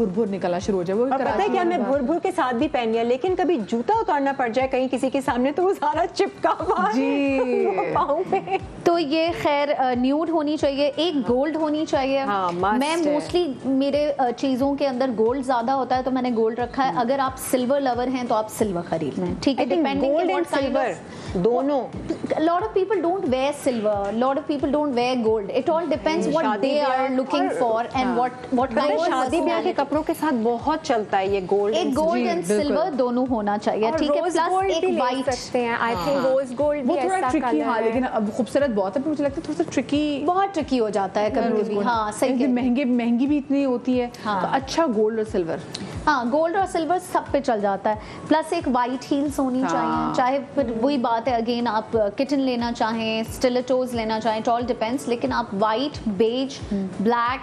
भुर निकलना शुरू हो जाए। वो पता है क्या, मैं भुर के साथ भी पहन लिया, लेकिन कभी जूता उतारना पड़ जाए कहीं किसी के सामने तो वो सारा चिपका पाँव पे। तो ये खैर न्यूड होनी चाहिए। एक गोल्ड होनी चाहिए। मैं मोस्टली मेरे चीजों के अंदर गोल्ड ज्यादा होता है तो मैंने गोल्ड रखा है। अगर आप सिल्वर लवर हैं तो आप सिल्वर खरीद लें, ठीक है। डिपेंडिंग गोल्ड एंड सिल्वर दोनों, lot of people don't wear silver, lot of people don't wear gold, it all depends what they are looking for and what kind of शादी ब्याह के कपड़ों के साथ बहुत चलता है ये गोल्ड। एक गोल्ड एंड सिल्वर दोनों होना चाहिए, ठीक है। प्लस एक वाइट सकते हैं, आई थिंक रोज गोल्ड वो थोड़ा ट्रिकी, हाँ, लेकिन अब खूबसूरत बहुत है, मुझे लगता है थोड़ा सा ट्रिकी, बहुत ट्रिकी हो जाता है कभी-कभी। हाँ, सही, महंगी भी इतनी होती है, तो अच्छा गोल्ड और सिल्वर, हाँ, गोल्ड और सिल्वर सब पे चल जाता है। प्लस एक वाइट हील्स होनी चाहिए, चाहे फिर वही बात है, अगेन आप किटन लेना चाहें, स्टिलेटोज लेना चाहें, इट ऑल डिपेंड्स, लेकिन आप white, beige, black,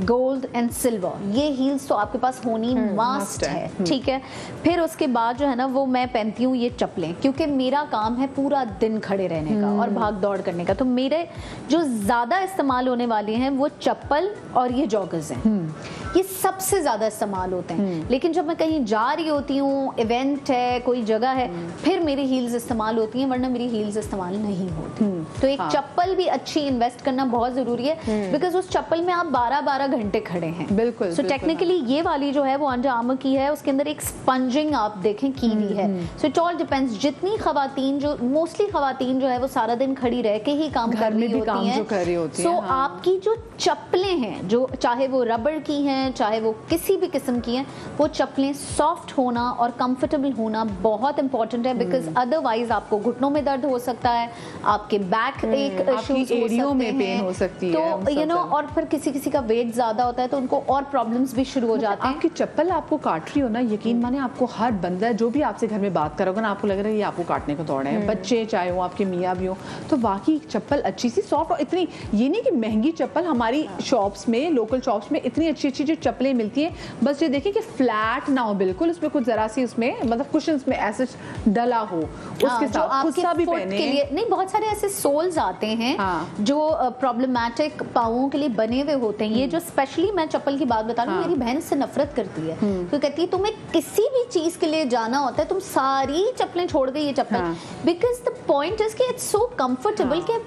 gold and silver, ये हील्स तो आपके पास होनी मस्ट है, ठीक है। फिर उसके बाद जो है ना, वो मैं पहनती हूँ ये चप्पलें, क्योंकि मेरा काम है पूरा दिन खड़े रहने का और भाग दौड़ करने का, तो मेरे जो ज्यादा इस्तेमाल होने वाले हैं वो चप्पल और ये जॉगर्स हैं, ये सबसे ज्यादा इस्तेमाल होते हैं। लेकिन जब मैं कहीं जा रही होती हूँ, इवेंट है, कोई जगह है, फिर मेरी हील्स इस्तेमाल होती हैं, वरना मेरी हील्स इस्तेमाल नहीं होती। तो एक चप्पल भी अच्छी इन्वेस्ट करना बहुत जरूरी है, बिकॉज उस चप्पल में आप 12-12 घंटे खड़े हैं। बिल्कुल। सो टेक्निकली ये वाली जो है वो अंडर आर्मर की है, उसके अंदर एक स्पंजिंग आप देखें की हुई है। सो इट ऑल डिपेंड्स, जितनी खवातीन, जो मोस्टली खवातीन जो है वो सारा दिन खड़ी रह के ही काम कर रही होती हैं, सो आपकी जो चप्पलें हैं, जो चाहे वो रबड़ की हैं, चाहे वो किसी भी किस्म की हैं, वो चप्पलें सॉफ्ट होना और कंफर्टेबल होना बहुत इंपॉर्टेंट है, बिकॉज अदरवाइज आपको घुटनों में दर्द हो सकता है, आपके बैक एक इश्यूज हो सकते हैं, तो यू नो, और फिर किसी का वेट ज्यादा होता है तो उनको और प्रॉब्लम्स भी शुरू हो जाते हैं। आपकी चप्पल आपको काट रही हो ना, यकीन माने आपको हर बंदा जो भी आपसे घर में बात कर रहा होगा ना, आपको लग रहा है ये आपको काटने को दौड़ रहे हैं, बच्चे चाहे हो, आपके मियाँ भी हो, तो वाकई चप्पल अच्छी सी सॉफ्ट, और इतनी ये नहीं कि महंगी चप्पल, हमारी शॉप्स में, लोकल शॉप्स में इतनी अच्छी अच्छी जो चप्पलें मिलती हैं, बस ये देखिए कि फ्लैट ना हो बिल्कुल, उसमें कुछ जरा सी उसमें मतलब कुशन्स में ऐसे डला हो, उसके साथ खुद सा भी पहने के लिए नहीं। बहुत सारे ऐसे सोल्स आते हैं जो प्रॉब्लमैटिक पाँवों के लिए बने हुए होते हैं। ये जो स्पेशली मैं चप्पल की बात बता रही हूँ, मेरी बहन इससे नफरत करती है, तो कहती है तुम्हें किसी भी चीज के लिए जाना होता है तुम सारी चप्पलें छोड़ दे ये चप्पल, बिकॉज द पॉइंट इज कि इट्स सो कंफर्टेबल कि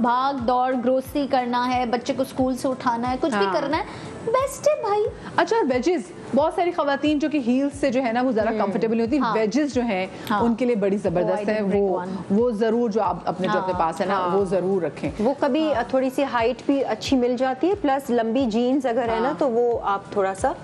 भाग दौड़, ग्रोसरी करना है, बच्चे को स्कूल से उठाना है, कुछ भी करना है, बेस्ट है भाई। अच्छा, वेजेस, बहुत सारी खवातीन जो कि हील्स से जो है ना वो जरा कंफर्टेबल नहीं होती, वेजेस जो हैं उनके लिए बड़ी जबरदस्त है, वो जरूर जो आप अपने जो अपने पास है ना वो जरूर रखें। वो कभी थोड़ी सी हाइट भी अच्छी मिल जाती है, प्लस लंबी जीन्स अगर है ना तो वो आप थोड़ा सा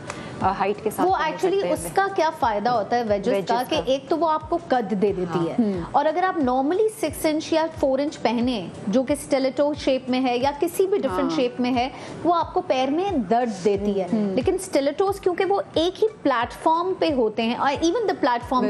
हाइट के साथ वो एक्चुअली उसका क्या फायदा होता है वेजेस का कि एक तो वो आपको कद दे देती है, और अगर आप नॉर्मली 6 इंच या 4 इंच पहने जो कि स्टिलेटो शेप में है या किसी भी डिफरेंट शेप में है, वो आपको पैर में दर्द देती है। लेकिन स्टिलेटोस क्योंकि वो एक ही प्लेटफॉर्म पे होते हैं, और even the platform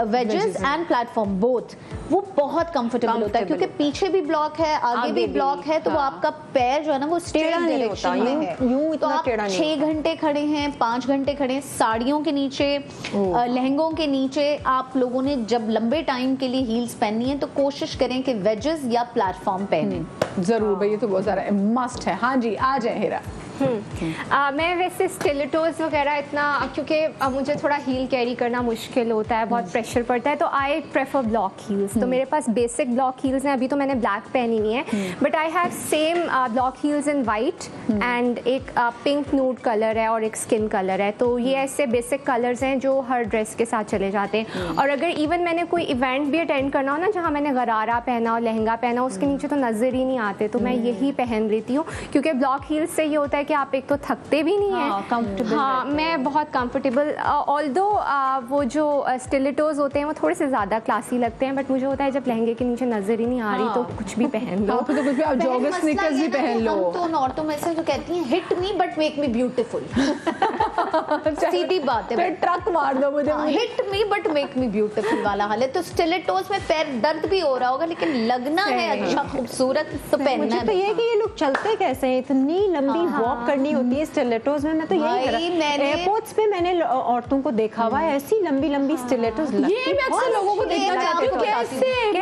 wages and platform both, वो बहुत कंफर्टेबल होता है, क्योंकि पीछे भी ब्लॉक है, आगे भी ब्लॉक है, तो वो आपका पैर जो है ना वो स्ट्रेट डायरेक्शन में है, तो आप 6 घंटे खड़े हैं 5 घंटे खड़े हैं, साड़ियों के नीचे, लहंगों के नीचे आप लोगों ने जब लंबे टाइम के लिए हील्स पहननी है तो कोशिश करें कि वेजेस या प्लेटफॉर्म पहने। जरूर भाई, ये तो बहुत सारा मस्ट है। हाँ जी, आ जाए हेरा। मैं वैसे स्टिलेटोज वगैरह इतना, क्योंकि मुझे थोड़ा हील कैरी करना मुश्किल होता है, बहुत प्रेशर पड़ता है, तो आई प्रेफर ब्लॉक हील्स। तो मेरे पास बेसिक ब्लॉक हील्स हैं, अभी तो मैंने ब्लैक पहनी हुई है, but I have same block heels in white and एक पिंक नूड कलर है और एक स्किन कलर है। तो ये ऐसे बेसिक कलर्स हैं जो हर ड्रेस के साथ चले जाते हैं। और अगर इवन मैंने कोई इवेंट भी अटेंड करना हो ना, जहाँ मैंने गरारा पहना और लहंगा पहना, उसके नीचे तो नजर ही नहीं आते, तो मैं यही पहन लेती हूँ, क्योंकि ब्लॉक हील्स से ये होता है कि आप एक तो थकते भी नहीं हैं, कंफर्टेबल। हाँ, मैं बहुत कंफर्टेबल। ऑल्दो वो जो स्टिलेटोज होते हैं वो थोड़े से ज़्यादा क्लासी लगते हैं, बट मुझे होता है जब लहंगे के नीचे नजर ही नहीं आ रही तो कुछ भी पहन लो। तो कुछ भी आप जॉगर स्नीकर्स भी पहन लो। हम तो उन औरतों में से जो कहती हैं hit me but make me beautiful, सीधी बात है, ट्रक मार दो मुझे। Hit me but make me beautiful वाला हाल है। तो स्टिलेटोज में पैर दर्द भी हो रहा होगा, लेकिन लगना है अच्छा खूबसूरत तो पहनना मुझे है। तो ये कि ये लोग चलते कैसे हैं, इतनी लंबी वॉक करनी होती है स्टिलेटोज में। मैं तो यही एयरपोर्ट्स पे मैंने औरतों को देखा हुआ है, ऐसी लंबी लंबी स्टिलेटोज। ये मैं अक्सर लोगों को देखना चाहती हूँ, कैसे ये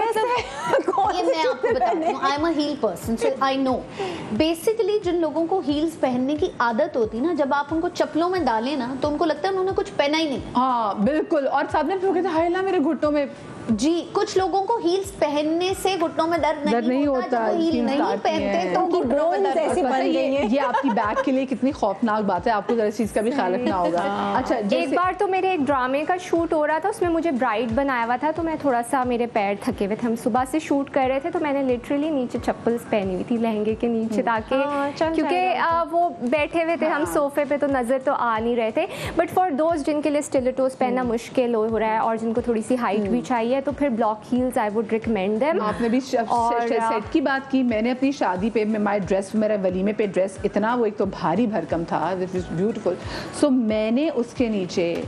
मैं आपको बताती हूँ, I am a heel person so I know. Basically जिन लोगों को हील्स पहनने की आदत होती है ना, जब आप उनको चप्पलों में डालें ना तो उनको लगता है उन्होंने कुछ पहना ही नहीं। हाँ बिल्कुल, और सामने फिर कहते हाय ला मेरे घुटनों में। जी, कुछ लोगों को हील्स पहनने से घुटनों में दर्द नहीं होता, जब वो हील नहीं पहनते तो घुटनों में दर्द ऐसी बन गई है। ये आपकी बैक के लिए कितनी खौफनाक बात है, आपको जरा इस चीज का भी ख्याल रखना होगा। अच्छा, एक बार तो मेरे एक ड्रामे का शूट हो रहा था, उसमें मुझे ब्राइड बनाया हुआ था, तो मैं थोड़ा सा, मेरे पैर थके हुए थे, हम सुबह से शूट कर रहे थे, तो मैंने लिटरली नीचे चप्पल्स पहनी हुई थी लहंगे के नीचे, ताकि क्योंकि वो बैठे हुए थे हम सोफे पे, तो नजर तो आ नहीं रहे थे। बट फॉर दोस्त जिनके लिए स्टिलेटोज पहनना मुश्किल हो रहा है और जिनको थोड़ी सी हाइट भी चाहिए, तो फिर block heels I would recommend them. आपने भी सेट की बात की, मैंने अपनी शादी पे माय ड्रेस, मेरा वलीमे पे ड्रेस इतना, वो एक तो भारी भरकम था, विच इज ब्यूटीफुल, सो मैंने उसके नीचे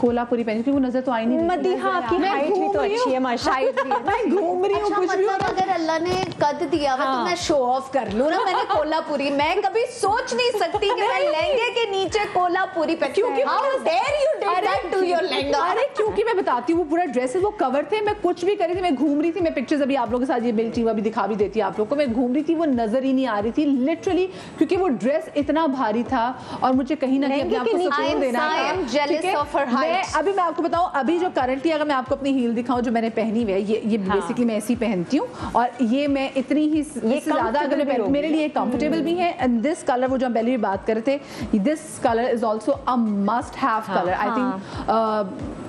कोलापुरी पहनी, क्योंकि वो नजर तो आई नहीं। मदीहा की हाइट भी तो अच्छी है माशाल्लाह। मैं घूम रही हूँ कुछ भी। मतलब अगर अल्लाह ने कद दिया हुआ तो मैं शो ऑफ कर लूँ ना, मैंने कोलापुरी, मैं कभी सोच नहीं सकती कि मैं लहंगे के नीचे कोलापुरी पे, क्योंकि how dare you did that to your lehenga. अरे क्योंकि मैं बताती हूँ, वो पूरा ड्रेसेस वो कवर थे, मैं कुछ भी करी थी, मैं घूम रही थी, मैं पिक्चर्स अभी आप लोगों के साथ ये बेल्टी अभी दिखा भी देती है आप लोग को, मैं घूम रही थी, वो नजर ही नहीं आ रही थी लिटरली, क्योंकि वो ड्रेस इतना भारी था और मुझे कहीं ना कहीं अपने आप को सुकून देना था। I am jealous of her height। अभी मैं आपको बताऊं, अभी जो करंटली अगर मैं आपको अपनी हील दिखाऊं जो मैंने पहनी हुई है, ये बेसिकली मैं ऐसी पहनती हूँ, और ये मैं इतनी ही ज्यादा अगर मैं मेरे लिए कंफर्टेबल भी है। एंड दिस कलर, वो जो हम पहले भी बात कर रहे थे, this colour is also a must have colour. I think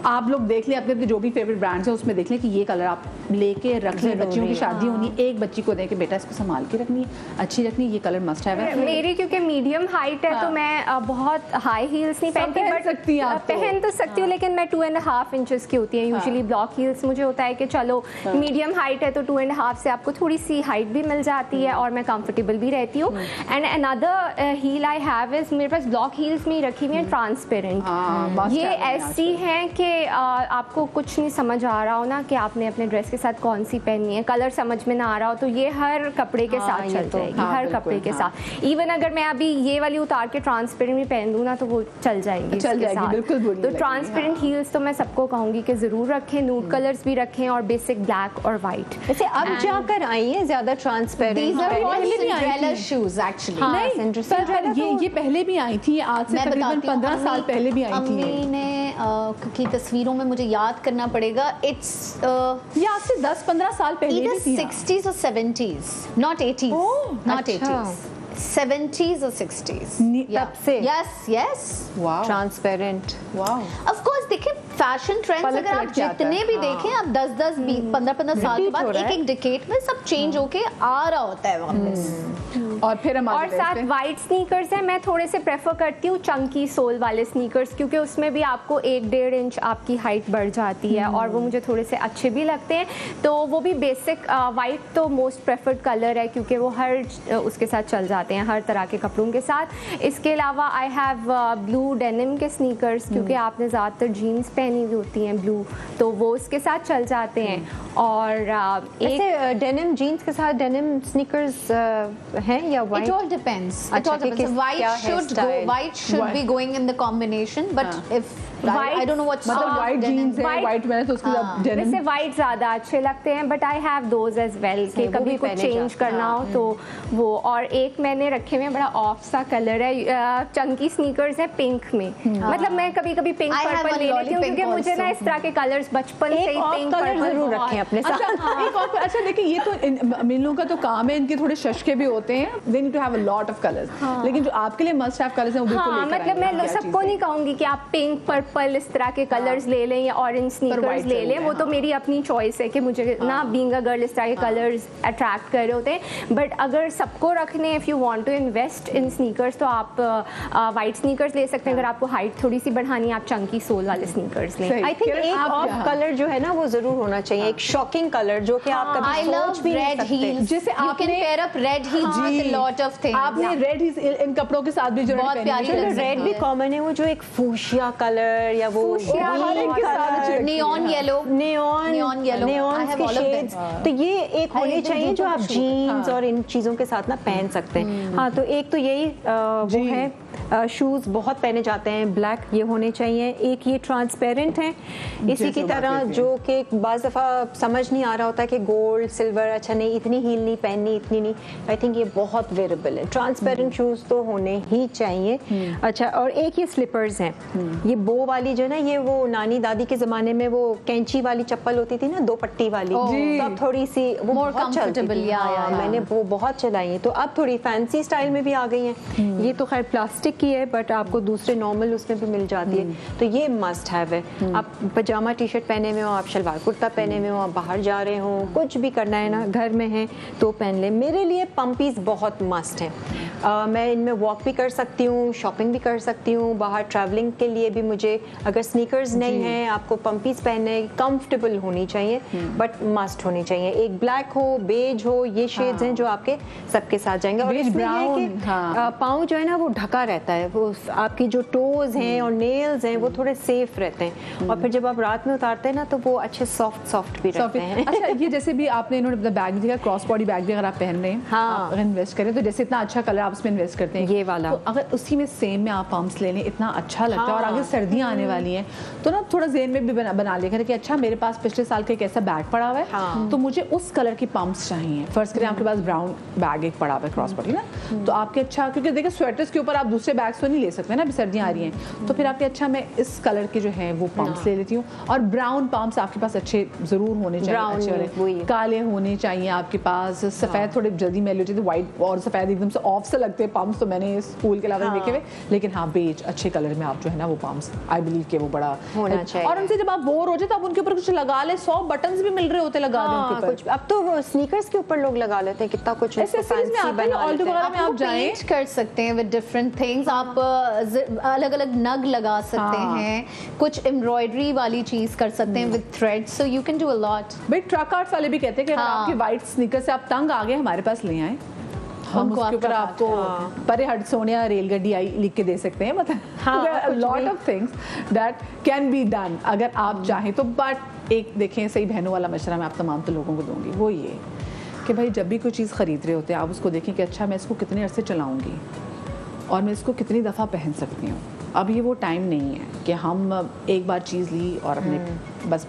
आप लोग देख लें अपने जो भी फेवरेट ब्रांड्स है उसमें देख लें कि ये कलर आप लेके रख लें। बच्चियों की शादी होनी, एक बच्ची को दे के बेटा इसको संभाल के रखनी है, अच्छी रखनी, ये कलर मस्ट हैव है। मेरी क्योंकि मीडियम हाइट है तो मैं बहुत हाई हील्स नहीं पहनती, बट सकती हैं आप, पहन तो सकती हूँ, लेकिन मैं 2.5 इंचेस की होती है यूजुअली ब्लॉक हील्स। मुझे होता है कि चलो मीडियम हाइट है तो 2.5 से आपको थोड़ी सी हाइट भी मिल जाती है और मैं कंफर्टेबल भी रहती हूँ। And another heel I have is, मेरे पास ब्लॉक हील्स में रखी हुई है ट्रांसपेरेंट। ये ऐसी हैं कि आपको कुछ नहीं समझ आ रहा हो ना कि आपने अपने ड्रेस के साथ कौन सी पहननी है, कलर समझ में ना आ रहा हो, तो ये हर कपड़े के साथ चल जाएगी, हर कपड़े के साथ। इवन अगर मैं अभी ये वाली उतार के ट्रांसपेरेंट भी पहन दूँ ना तो वो चल जाएगी, बिल्कुल। तो ट्रांसपेरेंट हील्स तो मैं सबको कहूंगी कि जरूर रखें, नूड कलर्स भी रखें और बेसिक ब्लैक और वाइट। वैसे अब जाकर आई है ज्यादा ट्रांसपेरेंट, शूज एक्चुअली ये पहले भी आई थी, आज से तकरीबन 15 साल पहले भी आई थी। मैंने की तस्वीरों में मुझे याद करना पड़ेगा, इट्स ये आज से 10-15 साल पहले भी थी, 60s or 70s, not 80s, not 80s, 70s or 60s, तब से। yes wow, transparent, wow। of course देखिए फैशन ट्रेंड्स अगर आप जितने भी देखें, आप 10-10 15-15 साल के बाद एक डिकेड में सब चेंज होके आ रहा होता है वापस। और फिर और साथ वाइट स्नीकर्स हैं, मैं थोड़े से प्रेफर करती हूँ चंकी सोल वाले स्नीकर्स, क्योंकि उसमें भी आपको 1-1.5 इंच आपकी हाइट बढ़ जाती है और वो मुझे थोड़े से अच्छे भी लगते हैं। तो वो भी बेसिक वाइट तो मोस्ट प्रेफर्ड कलर है, क्योंकि वो हर उसके साथ चल जाते हैं, हर तरह के कपड़ों के साथ। इसके अलावा आई हैव ब्लू डेनिम के स्नीकर्स, क्योंकि आपने ज़्यादातर जीन्स पहनी हुई होती हैं ब्लू, तो वो उसके साथ चल जाते हैं। और एक डेनिम जीन्स के साथ डेनिम स्नीकर्स हैं या It white? all depends. It अच्छा, all कि depends. किस- White क्या should go. hairstyle? White should be going in the combination. But if I don't know what's मतलब वाइट जीन्स है, white- वाइट मैंने तो उसके साथ वैसे डेनिम वाइट ज़्यादा अच्छे लगते हैं, but I have those as well कि वो कभी भी कुछ पहने चेंज जाते करना हो तो वो। और एक मैंने रखे हुए हैं, बड़ा ऑफ सा कलर है, चंकी स्नीकर्स है पिंक में। मतलब मैं कभी कभी pink I have purple one ले लेती हूँ lolly क्योंकि pink मुझे ना also. इस तरह के कलर्स बचपन से एक ही ऑफ पिंक कलर पर्पल जरूर रखें अपने साथ। अच्छा देखिए ये तो इन लोगों का तो काम है, इनके थोड़े शशके भी होते हैं, they need to have a lot of colours, लेकिन जो आपके लिए मस्ट हैव कलर्स हैं वो बिल्कुल हाँ, लेकर मतलब आएंगे, मैं क्या सबको चीज़ नहीं कहूंगी कि आप पिंक पर्पल इस तरह के कलर्स ले लें या ऑरेंज स्नीकर्स white ले जरूर लें, है, वो तो मेरी अपनी चॉइस है कि मुझे ना बीइंग अ गर्ल इस तरह के कलर्स अट्रैक्ट कर रहे होते हैं। बट अगर सबको रखने, if you want to invest in sneakers तो आप वाइट स्नीकर्स ले सकते हैं। अगर आपको हाइट थोड़ी सी बढ़ानी है, आप चंकी सोल वाले स्नीकर्स लें। सही। आई थिंक किरण, एक आप ऑफ यहाँ- कलर जो है ना वो जरूर होना चाहिए, एक शॉकिंग कलर जो कि आप I कभी love सोच भी नहीं red सकते। heels. जैसे You can आपने- pair up red heels with a lot of things. आपने रेड इन कपड़ों के साथ भी जो बहुत पहने प्यारी हैं, लग चलो सकती रेड भी है। कॉमन है, वो जो एक फूशिया कलर या वो फूशिया हर एक के साथ अच्छी लगती है। Neon yellow. Neon Neon yellow. I have all of them. तो ये एक होने एकदम चाहिए जो जूतों आप का शौक। जीन्स और इन चीज़ों के साथ ना पहन सकते हैं। हाँ, तो एक तो यही वो है, शूज़ बहुत पहने जाते हैं ब्लैक, ये होने चाहिए। एक ये ट्रांसपेरेंट है इसी जैसे की वो तरह, बात जो कि बाज़ दफ़ा समझ नहीं आ रहा होता कि गोल्ड सिल्वर, अच्छा नहीं इतनी हील नहीं पहननी, इतनी नहीं। आई थिंक ये बहुत वेरेबल है, ट्रांसपेरेंट शूज़ तो होने ही चाहिए। अच्छा, और एक ये स्लीपर्स हैं, ये बो वाली जो है ना, ये वो नानी दादी के ज़माने में वो कैंची वाली चप्पल होती थी ना, 2 पट्टी वाली, जी। तो अब थोड़ी सी वो More बहुत चलती comfortable, थी। yeah, हाँ, yeah, मैंने वो बहुत चलाई है, तो अब थोड़ी फैंसी स्टाइल में भी आ गई हैं। ये तो खैर प्लास्टिक की है, बट आपको दूसरे नॉर्मल उसमें भी मिल जाती है, तो ये मस्ट हैव है। आप पजामा टी शर्ट पहने हुए हो, आप शलवार कुर्ता पहने हुए हो, आप बाहर जा रहे हो, कुछ भी करना है ना, घर में है तो पहन ले। मेरे लिए पम्पीज बहुत मस्ट है, मैं इनमें वॉक भी कर सकती हूँ, शॉपिंग भी कर सकती हूँ, बाहर ट्रैवलिंग के लिए भी मुझे अगर स्नीकर्स नहीं हैं, आपको पम्पीज पहनने कंफर्टेबल होनी चाहिए, बट मस्ट होनी चाहिए। एक ब्लैक हो, बेज हो, ये शेड्स हैं जो आपके सबके साथ जाएंगे। और बेज, इसमें ये है ब्राउन, कि हाँ। पाँव जो है ना वो ढका रहता है, वो आपकी जो टोज हैं और नेल्स हैं वो थोड़े सेफ रहते हैं, और फिर जब आप रात में उतारते हैं ना तो वो अच्छे सॉफ्ट भी रहते हैं। अच्छा, ये जैसे भी आपने इन्होंने बैग दिया, क्रॉस बॉडी बैग भी अगर आप पहन रहे हैं, हाँ। आप अगर इन्वेस्ट करें तो जैसे इतना अच्छा कलर आप उसमें इन्वेस्ट करते हैं, ये वाला। तो अगर उसी में सेम में आप पम्प्स ले लें, इतना अच्छा लगता है। और आगे सर्दियां आने वाली हैं तो ना थोड़ा जेन में भी बना लेकर कि अच्छा मेरे पास पिछले साल का एक ऐसा बैग पड़ा हुआ है, हाँ। तो मुझे उस कलर की पम्प्स चाहिए। फर्स्ट करें आपके पास ब्राउन बैग एक पड़ा हुआ है क्रॉस बॉडी ना, तो आपके अच्छा, क्योंकि देखिए स्वेटर्स के ऊपर आप दूसरे बैग्स तो नहीं ले सकते ना, अभी सर्दियां आ रही हैं, तो फिर आपके अच्छा मैं इस कलर के जो है वो पम्प्स ले लेती हूँ। और ब्राउन पम्प्स आपके पास अच्छे जरूर होने चाहिए, Brown, अच्छे वाले। वही। काले होने चाहिए आपके पास, सफेद थोड़े जल्दी मैल हो जाते, व्हाइट और सफेद एकदम से ऑफ से लगते हैं पम्प्स, तो मैंने स्कूल के अलावा देखे हुए। लेकिन हाँ, बेज अच्छे कलर में आप जो है ना वो पम्प्स, आई बिलीव के वो बड़ा होना चाहिए। और उनसे जब आप बोर हो जाए तो आप उनके ऊपर कुछ लगा ले, 100 बटन्स भी मिल रहे होते लगा ले उनके ऊपर। कुछ अब तो वो स्नीकर्स के ऊपर लोग लगा लेते हैं, कितना कुछ Accessories में आता है, ऑल्टो वगैरह में आप जाएं, पेंट कर सकते हैं विद डिफरेंट थिंग्स। आप अलग अलग नग लगा सकते हाँ। हैं, कुछ एम्ब्रॉयडरी वाली चीज कर सकते हैं with thread, so you can do a lot. भाई ट्रक आर्ट्स वाले भी कहते हैं कि अगर हाँ। आपके वाइट स्नीकर से आप तंग आ गए, हमारे पास ले आए, हम उनको उसके ऊपर आप आपको परे हट सोनिया रेलगड्डी आई लिख के दे सकते हैं। मतलब lot of things that can be done अगर आप चाहें तो। बट एक देखें, सही बहनों वाला मशवरा मैं आप तमाम तो लोगों को दूंगी, वो ये कि भाई जब भी कोई चीज़ ख़रीद रहे होते हैं आप उसको देखें कि अच्छा मैं इसको कितने अरसे चलाऊँगी और मैं इसको कितनी दफ़ा पहन सकती हूँ। अब ये वो टाइम नहीं है कि हम एक बार चीज़ ली और अपने बस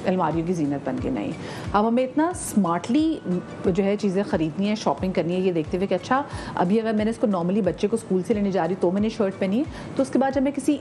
अलमारियों की जीनत बन के, नहीं। अब हमें इतना स्मार्टली जो है चीज़ें ख़रीदनी है, शॉपिंग करनी है, ये देखते हुए कि अच्छा अभी अगर मैंने इसको नॉर्मली बच्चे को स्कूल से लेने जा रही तो मैंने शर्ट पहनी है, तो उसके बाद जब मैं किसी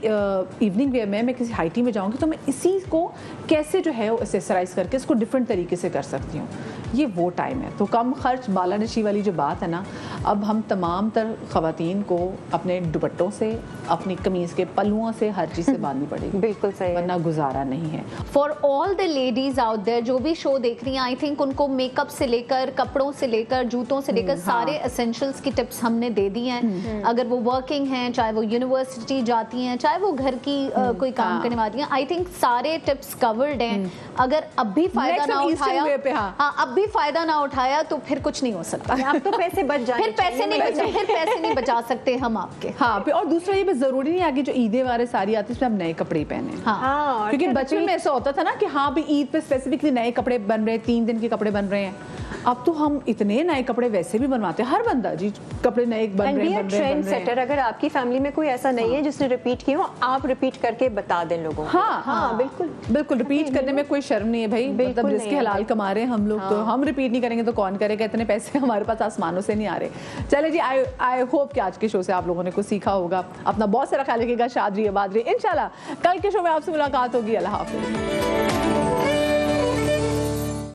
इवनिंग वेयर में मैं किसी हाइटी में जाऊँगी तो मैं इसी को कैसे जो है वो एक्सेसराइज करके इसको डिफरेंट तरीके से कर सकती हूँ। ये वो टाइम है। तो कम खर्च बाला नशी वाली जो बात है ना, अब हम तमाम तर ख़वातीन को अपने दुपट्टों से, अपनी कमीज़ के पल्लुओं से, हर चीज़ से बांधनी पड़ेगी, बिल्कुल सही, वरना गुजारा नहीं है। For all the ladies out there जो भी शो देख रही हैं, आई थिंक उनको मेकअप से लेकर, कपड़ों से लेकर, जूतों से लेकर सारे एसेंशियल्स की टिप्स हमने दे दी हैं। अगर वो वर्किंग हैं, चाहे वो यूनिवर्सिटी जाती हैं, चाहे वो घर की कोई काम करने वाली हैं, आई थिंक सारे टिप्स कवर्ड हैं। अगर अब भी फायदा ना उठाया, हाँ अब भी फायदा ना उठाया तो फिर कुछ नहीं हो सकता। अब तो पैसे बच जाएंगे, फिर पैसे नहीं बचा सकते हम आपके। हाँ, और दूसरा ये भी जरूरी नहीं आगे जो ईदें वगैरह सारी आती है उसमें आप नए कपड़े ही पहने। हाँ, क्योंकि बचपन में ऐसा होता था ना कि हाँ भी ईद पे स्पेसिफिकली नए कपड़े बन रहे हैं, 3 दिन के कपड़े बन रहे हैं, अब तो हम इतने नए कपड़े वैसे भी बनवाते हैं, हर बंदा जी कपड़े नए बन रहे हैं। ट्रेंड सेटर, अगर आपकी फैमिली में कोई ऐसा नहीं है जिसने रिपीट किया हो, आप रिपीट करके बता दें लोगों को। हाँ बिल्कुल बिल्कुल, रिपीट करने में कोई शर्म नहीं है भाई, मतलब जिसके हलाल कमा रहे हैं हम लोग, तो हम रिपीट नहीं करेंगे तो कौन करेगा, इतने पैसे हमारे पास आसमानों से नहीं आ रहे। चले जी, आई होप कि आज के शो से आप लोगों ने कुछ सीखा होगा। अपना बहुत सारा ख्याल रखिएगा, शाद रहिए, आबाद रहिए। इंशाल्लाह कल के शो में आपसे मुलाकात होगी। अल्लाह हाफिज़।